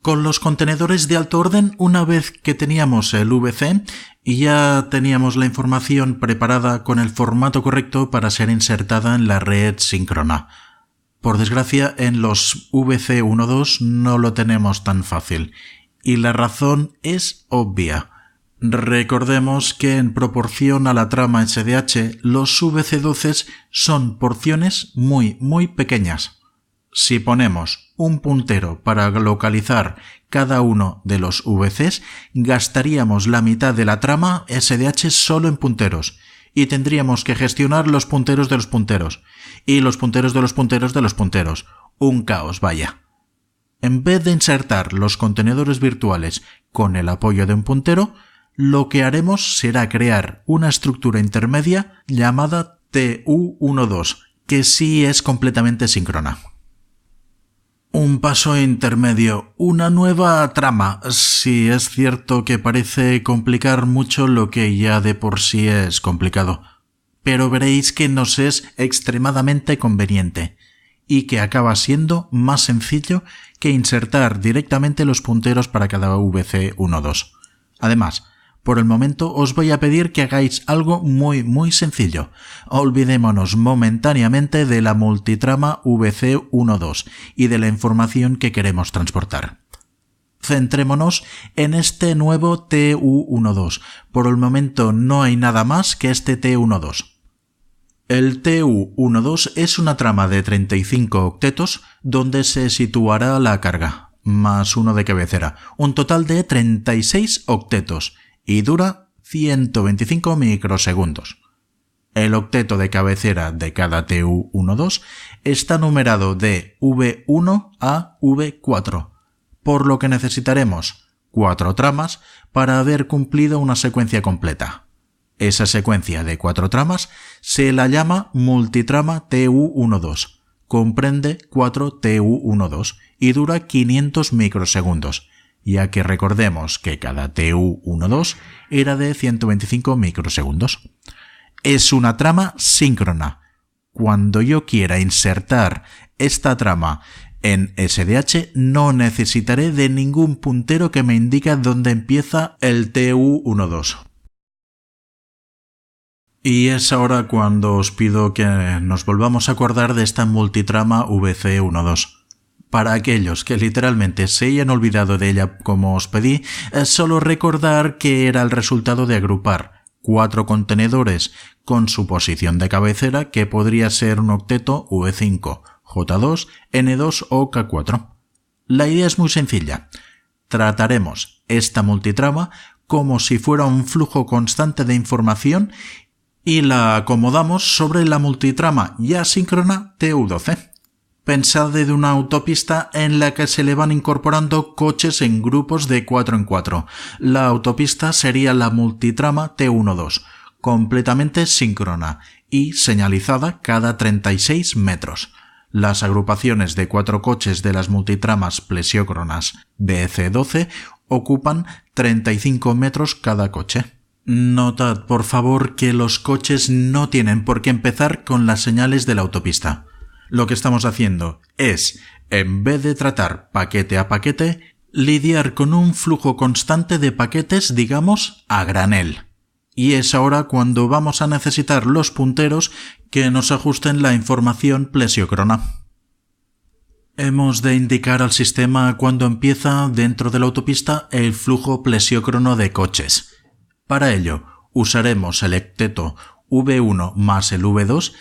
Con los contenedores de alto orden, una vez que teníamos el VC, ya teníamos la información preparada con el formato correcto para ser insertada en la red síncrona. Por desgracia, en los VC12 no lo tenemos tan fácil, y la razón es obvia. Recordemos que en proporción a la trama SDH, los VC12 son porciones muy pequeñas. Si ponemos un puntero para localizar cada uno de los VCs, gastaríamos la mitad de la trama SDH solo en punteros, y tendríamos que gestionar los punteros de los punteros, y los punteros de los punteros de los punteros. Un caos, vaya. En vez de insertar los contenedores virtuales con el apoyo de un puntero, lo que haremos será crear una estructura intermedia llamada TU12, que sí es completamente síncrona. Un paso intermedio, una nueva trama. Sí, es cierto que parece complicar mucho lo que ya de por sí es complicado, pero veréis que nos es extremadamente conveniente y que acaba siendo más sencillo que insertar directamente los punteros para cada VC12. Además, por el momento os voy a pedir que hagáis algo muy sencillo. Olvidémonos momentáneamente de la multitrama VC12 y de la información que queremos transportar. Centrémonos en este nuevo TU12. Por el momento no hay nada más que este TU12. El TU12 es una trama de 35 octetos donde se situará la carga, más uno de cabecera, un total de 36 octetos. Y dura 125 microsegundos. El octeto de cabecera de cada TU12 está numerado de V1 a V4, por lo que necesitaremos 4 tramas para haber cumplido una secuencia completa. Esa secuencia de 4 tramas se la llama multitrama TU12, comprende 4 TU12 y dura 500 microsegundos. Ya que recordemos que cada TU12 era de 125 microsegundos. Es una trama síncrona. Cuando yo quiera insertar esta trama en SDH, no necesitaré de ningún puntero que me indique dónde empieza el TU12. Y es ahora cuando os pido que nos volvamos a acordar de esta multitrama VC12. Para aquellos que literalmente se hayan olvidado de ella como os pedí, solo recordar que era el resultado de agrupar 4 contenedores con su posición de cabecera, que podría ser un octeto V5, J2, N2 o K4. La idea es muy sencilla. Trataremos esta multitrama como si fuera un flujo constante de información y la acomodamos sobre la multitrama ya síncrona TU12. Pensad de una autopista en la que se le van incorporando coches en grupos de 4 en 4. La autopista sería la multitrama T12, completamente síncrona y señalizada cada 36 metros. Las agrupaciones de 4 coches de las multitramas plesiócronas BC12 ocupan 35 metros cada coche. Notad, por favor, que los coches no tienen por qué empezar con las señales de la autopista. Lo que estamos haciendo es, en vez de tratar paquete a paquete, lidiar con un flujo constante de paquetes, digamos, a granel. Y es ahora cuando vamos a necesitar los punteros que nos ajusten la información plesiócrona. Hemos de indicar al sistema cuando empieza dentro de la autopista el flujo plesiócrono de coches. Para ello, usaremos el octeto V1 más el V2,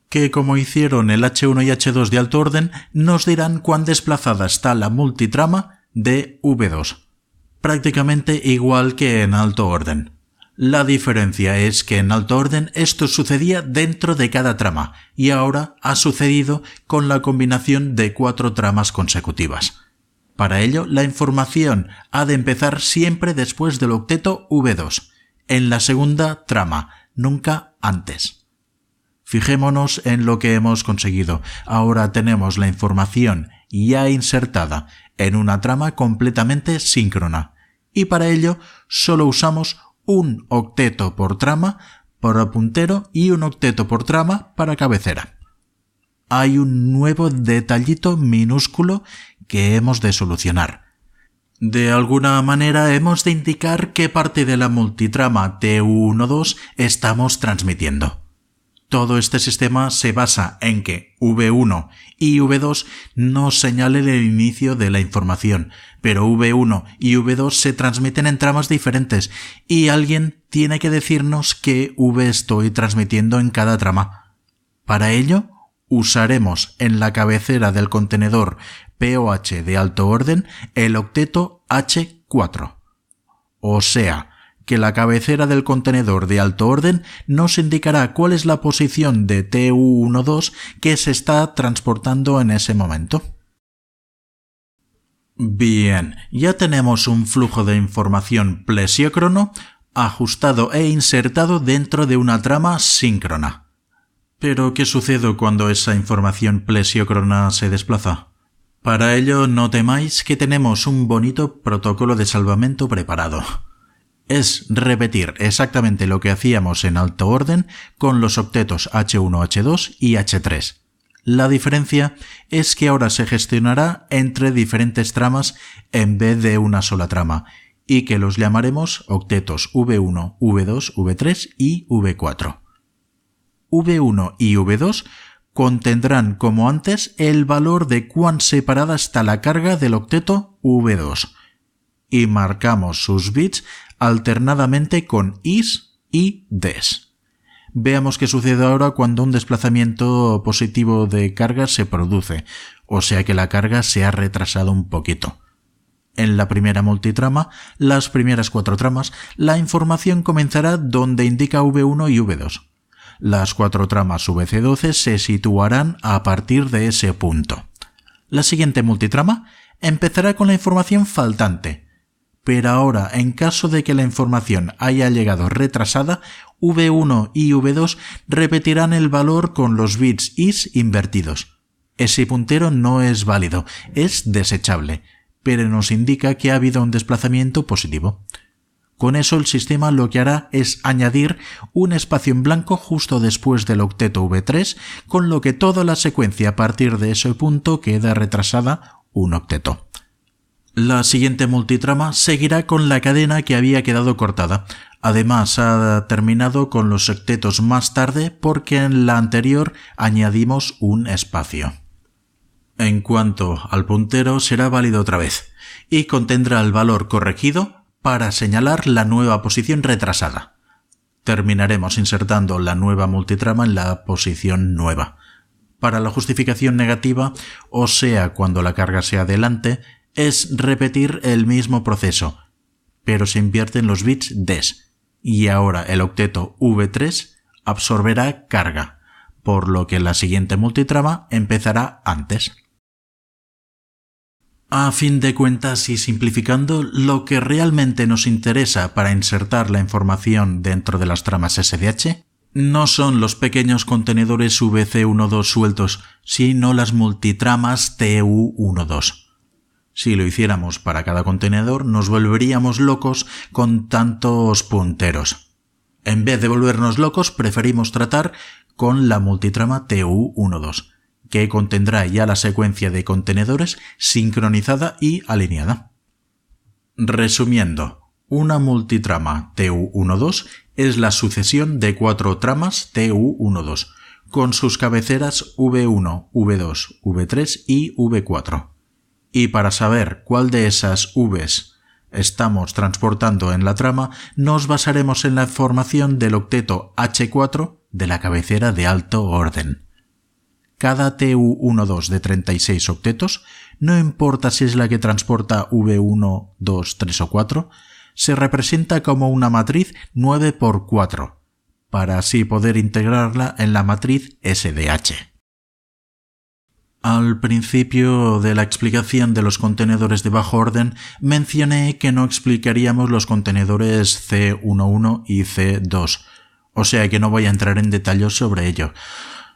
que como hicieron el H1 y H2 de alto orden, nos dirán cuán desplazada está la multitrama de V2. Prácticamente igual que en alto orden. La diferencia es que en alto orden esto sucedía dentro de cada trama y ahora ha sucedido con la combinación de 4 tramas consecutivas. Para ello, la información ha de empezar siempre después del octeto V2, en la segunda trama, nunca antes. Fijémonos en lo que hemos conseguido. Ahora tenemos la información ya insertada en una trama completamente síncrona y para ello solo usamos un octeto por trama para puntero y un octeto por trama para cabecera. Hay un nuevo detallito minúsculo que hemos de solucionar. De alguna manera hemos de indicar qué parte de la multitrama TU12 estamos transmitiendo. Todo este sistema se basa en que V1 y V2 nos señalen el inicio de la información, pero V1 y V2 se transmiten en tramas diferentes y alguien tiene que decirnos qué V estoy transmitiendo en cada trama. Para ello, usaremos en la cabecera del contenedor POH de alto orden el octeto H4. O sea, que la cabecera del contenedor de alto orden nos indicará cuál es la posición de TU12 que se está transportando en ese momento. Bien, ya tenemos un flujo de información plesiócrono ajustado e insertado dentro de una trama síncrona. ¿Pero qué sucede cuando esa información plesiócrona se desplaza? Para ello no temáis que tenemos un bonito protocolo de salvamento preparado. Es repetir exactamente lo que hacíamos en alto orden con los octetos H1, H2 y H3. La diferencia es que ahora se gestionará entre diferentes tramas en vez de una sola trama y que los llamaremos octetos V1, V2, V3 y V4. V1 y V2 contendrán como antes el valor de cuán separada está la carga del octeto V2 y marcamos sus bits alternadamente con is y des. Veamos qué sucede ahora cuando un desplazamiento positivo de carga se produce, o sea que la carga se ha retrasado un poquito. En la primera multitrama, las primeras 4 tramas, la información comenzará donde indica V1 y V2. Las 4 tramas VC12 se situarán a partir de ese punto. La siguiente multitrama empezará con la información faltante, pero ahora, en caso de que la información haya llegado retrasada, V1 y V2 repetirán el valor con los bits is invertidos. Ese puntero no es válido, es desechable, pero nos indica que ha habido un desplazamiento positivo. Con eso el sistema lo que hará es añadir un espacio en blanco justo después del octeto V3, con lo que toda la secuencia a partir de ese punto queda retrasada un octeto. La siguiente multitrama seguirá con la cadena que había quedado cortada. Además, ha terminado con los octetos más tarde porque en la anterior añadimos un espacio. En cuanto al puntero, será válido otra vez y contendrá el valor corregido para señalar la nueva posición retrasada. Terminaremos insertando la nueva multitrama en la posición nueva. Para la justificación negativa, o sea, cuando la carga sea adelante, es repetir el mismo proceso, pero se invierten los bits des, y ahora el octeto V3 absorberá carga, por lo que la siguiente multitrama empezará antes. A fin de cuentas y simplificando, lo que realmente nos interesa para insertar la información dentro de las tramas SDH no son los pequeños contenedores VC12 sueltos, sino las multitramas TU12. Si lo hiciéramos para cada contenedor, nos volveríamos locos con tantos punteros. En vez de volvernos locos, preferimos tratar con la multitrama TU12, que contendrá ya la secuencia de contenedores sincronizada y alineada. Resumiendo, una multitrama TU12 es la sucesión de 4 tramas TU12, con sus cabeceras V1, V2, V3 y V4. Y para saber cuál de esas Vs estamos transportando en la trama, nos basaremos en la información del octeto H4 de la cabecera de alto orden. Cada TU12 de 36 octetos, no importa si es la que transporta V1, 2, 3 o 4, se representa como una matriz 9×4, para así poder integrarla en la matriz SDH. Al principio de la explicación de los contenedores de bajo orden, mencioné que no explicaríamos los contenedores C11 y C2, o sea que no voy a entrar en detalles sobre ello.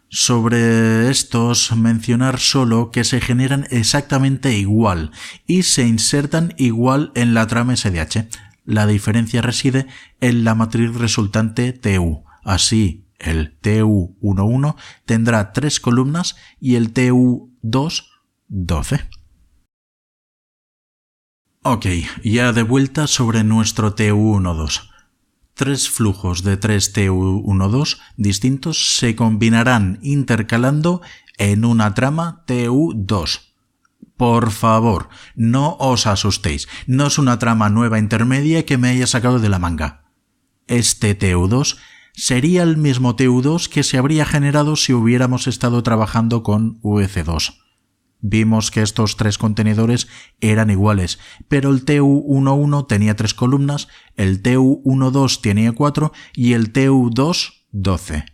Sobre estos, mencionar solo que se generan exactamente igual y se insertan igual en la trama SDH. La diferencia reside en la matriz resultante TU. Así, el TU11 tendrá 3 columnas y el TU2, 12. Ok, ya de vuelta sobre nuestro TU12. 3 flujos de 3 TU12 distintos se combinarán intercalando en una trama TU2. Por favor, no os asustéis, no es una trama nueva intermedia que me haya sacado de la manga. Este TU2 sería el mismo TU2 que se habría generado si hubiéramos estado trabajando con VC2. Vimos que estos 3 contenedores eran iguales, pero el TU11 tenía 3 columnas, el TU12 tenía 4 y el TU2, 12.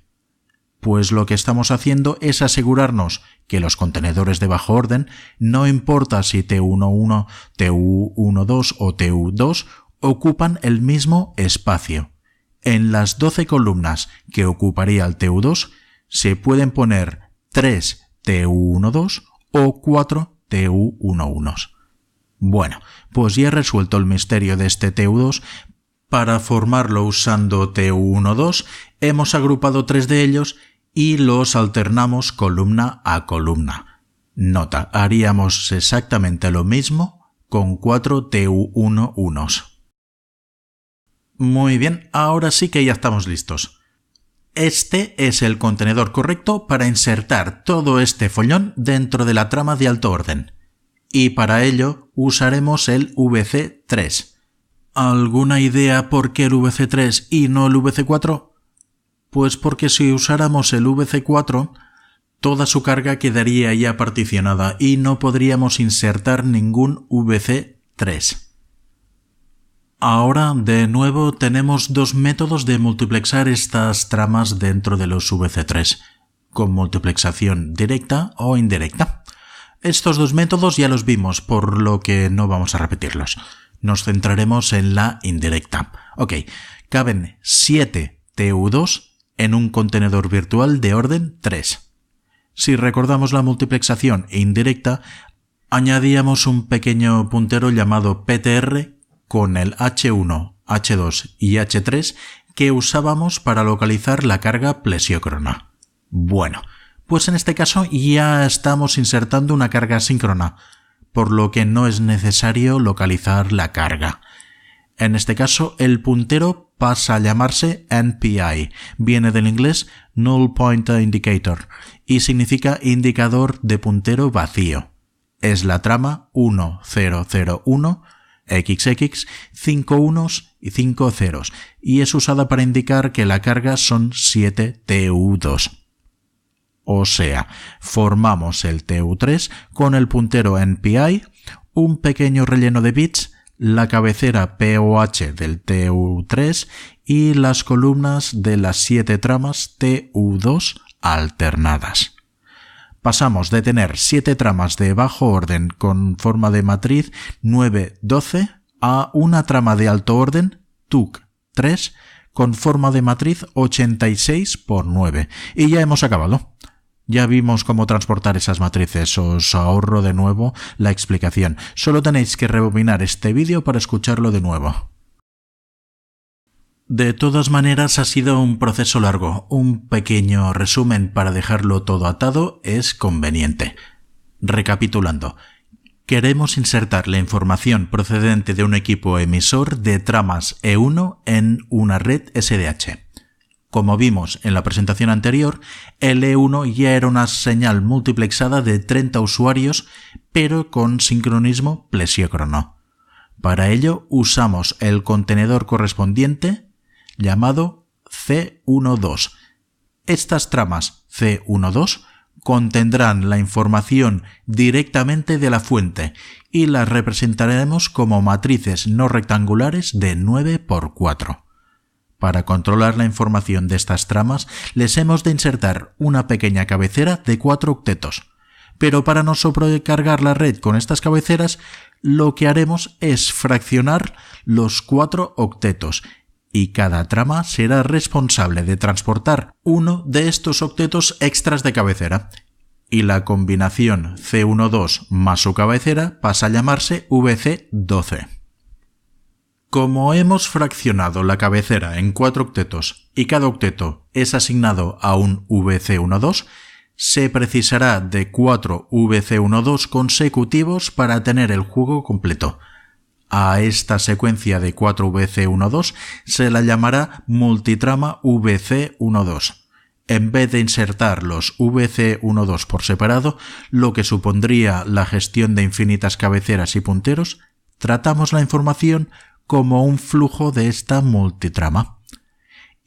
Pues lo que estamos haciendo es asegurarnos que los contenedores de bajo orden, no importa si TU11, TU12 o TU2, ocupan el mismo espacio. En las 12 columnas que ocuparía el TU2 se pueden poner 3 TU12 o 4 TU11. Bueno, pues ya he resuelto el misterio de este TU2. Para formarlo usando TU12 hemos agrupado 3 de ellos y los alternamos columna a columna. Nota, haríamos exactamente lo mismo con 4 TU11. Muy bien, ahora sí que ya estamos listos. Este es el contenedor correcto para insertar todo este follón dentro de la trama de alto orden. Y para ello usaremos el VC3. ¿Alguna idea por qué el VC3 y no el VC4? Pues porque si usáramos el VC4, toda su carga quedaría ya particionada y no podríamos insertar ningún VC3. Ahora, de nuevo, tenemos 2 métodos de multiplexar estas tramas dentro de los VC3, con multiplexación directa o indirecta. Estos 2 métodos ya los vimos, por lo que no vamos a repetirlos. Nos centraremos en la indirecta. Ok, caben 7 TU2 en un contenedor virtual de orden 3. Si recordamos la multiplexación indirecta, añadíamos un pequeño puntero llamado PTR con el H1, H2 y H3 que usábamos para localizar la carga plesiócrona. Bueno, pues en este caso ya estamos insertando una carga síncrona, por lo que no es necesario localizar la carga. En este caso, el puntero pasa a llamarse NPI, viene del inglés Null Pointer Indicator y significa indicador de puntero vacío. Es la trama 1001 XX, 5 unos y 5 ceros, y es usada para indicar que la carga son 7 TU2. O sea, formamos el TU3 con el puntero NPI, un pequeño relleno de bits, la cabecera POH del TU3 y las columnas de las 7 tramas TU2 alternadas. Pasamos de tener 7 tramas de bajo orden con forma de matriz 9-12 a una trama de alto orden TUC3 con forma de matriz 86×9. Y ya hemos acabado. Ya vimos cómo transportar esas matrices, os ahorro de nuevo la explicación. Solo tenéis que rebobinar este vídeo para escucharlo de nuevo. De todas maneras, ha sido un proceso largo. Un pequeño resumen para dejarlo todo atado es conveniente. Recapitulando, queremos insertar la información procedente de un equipo emisor de tramas E1 en una red SDH. Como vimos en la presentación anterior, el E1 ya era una señal multiplexada de 30 usuarios, pero con sincronismo plesiócrono. Para ello usamos el contenedor correspondiente llamado C12. Estas tramas C12 contendrán la información directamente de la fuente y las representaremos como matrices no rectangulares de 9×4. Para controlar la información de estas tramas, les hemos de insertar una pequeña cabecera de 4 octetos. Pero para no sobrecargar la red con estas cabeceras, lo que haremos es fraccionar los 4 octetos, y cada trama será responsable de transportar uno de estos octetos extras de cabecera. Y la combinación C12 más su cabecera pasa a llamarse VC12. Como hemos fraccionado la cabecera en 4 octetos y cada octeto es asignado a un VC12, se precisará de 4 VC12 consecutivos para tener el juego completo. A esta secuencia de 4 VC12 se la llamará multitrama VC12. En vez de insertar los VC12 por separado, lo que supondría la gestión de infinitas cabeceras y punteros, tratamos la información como un flujo de esta multitrama.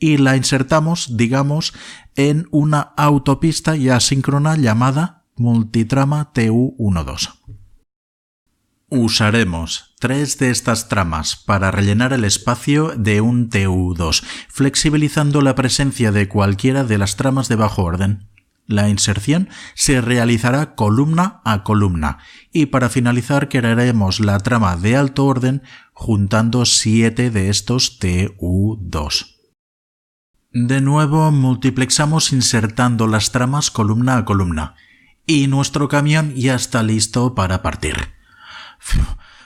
Y la insertamos, digamos, en una autopista ya asíncrona llamada multitrama TU12. Usaremos 3 de estas tramas para rellenar el espacio de un TU2, flexibilizando la presencia de cualquiera de las tramas de bajo orden. La inserción se realizará columna a columna y para finalizar crearemos la trama de alto orden juntando 7 de estos TU2. De nuevo multiplexamos insertando las tramas columna a columna y nuestro camión ya está listo para partir.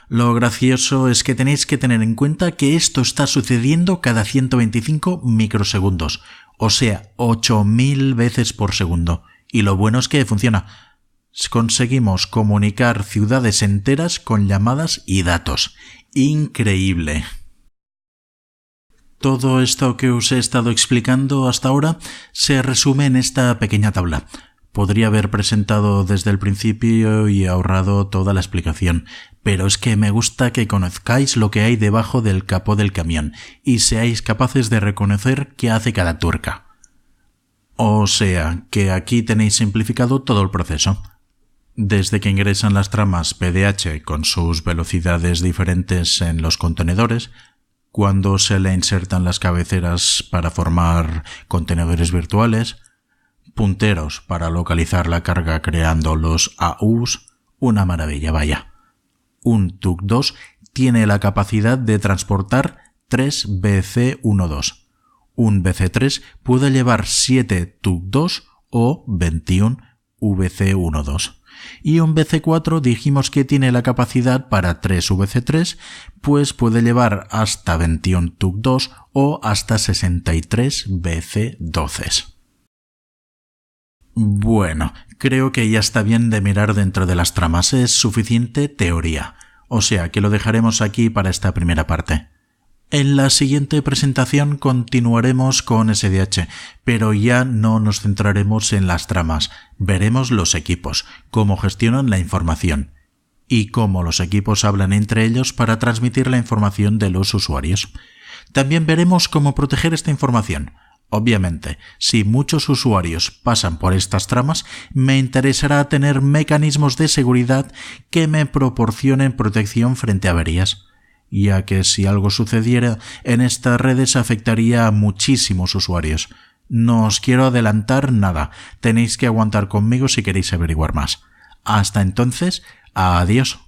Lo gracioso es que tenéis que tener en cuenta que esto está sucediendo cada 125 microsegundos, o sea, 8000 veces por segundo. Y lo bueno es que funciona. Conseguimos comunicar ciudades enteras con llamadas y datos. ¡Increíble! Todo esto que os he estado explicando hasta ahora se resume en esta pequeña tabla. Podría haber presentado desde el principio y ahorrado toda la explicación, pero es que me gusta que conozcáis lo que hay debajo del capó del camión y seáis capaces de reconocer qué hace cada tuerca. O sea, que aquí tenéis simplificado todo el proceso. Desde que ingresan las tramas PDH con sus velocidades diferentes en los contenedores, cuando se le insertan las cabeceras para formar contenedores virtuales, punteros para localizar la carga creando los AUs, una maravilla, vaya. Un TUC2 tiene la capacidad de transportar 3 BC12. Un BC3 puede llevar 7 TUC2 o 21 VC12. Y un BC4 dijimos que tiene la capacidad para 3 VC3, pues puede llevar hasta 21 TUC2 o hasta 63 BC12. Bueno, creo que ya está bien de mirar dentro de las tramas, es suficiente teoría. O sea que lo dejaremos aquí para esta primera parte. En la siguiente presentación continuaremos con SDH, pero ya no nos centraremos en las tramas. Veremos los equipos, cómo gestionan la información y cómo los equipos hablan entre ellos para transmitir la información de los usuarios. También veremos cómo proteger esta información. Obviamente, si muchos usuarios pasan por estas tramas, me interesará tener mecanismos de seguridad que me proporcionen protección frente a averías, ya que si algo sucediera en estas redes afectaría a muchísimos usuarios. No os quiero adelantar nada, tenéis que aguantar conmigo si queréis averiguar más. Hasta entonces, adiós.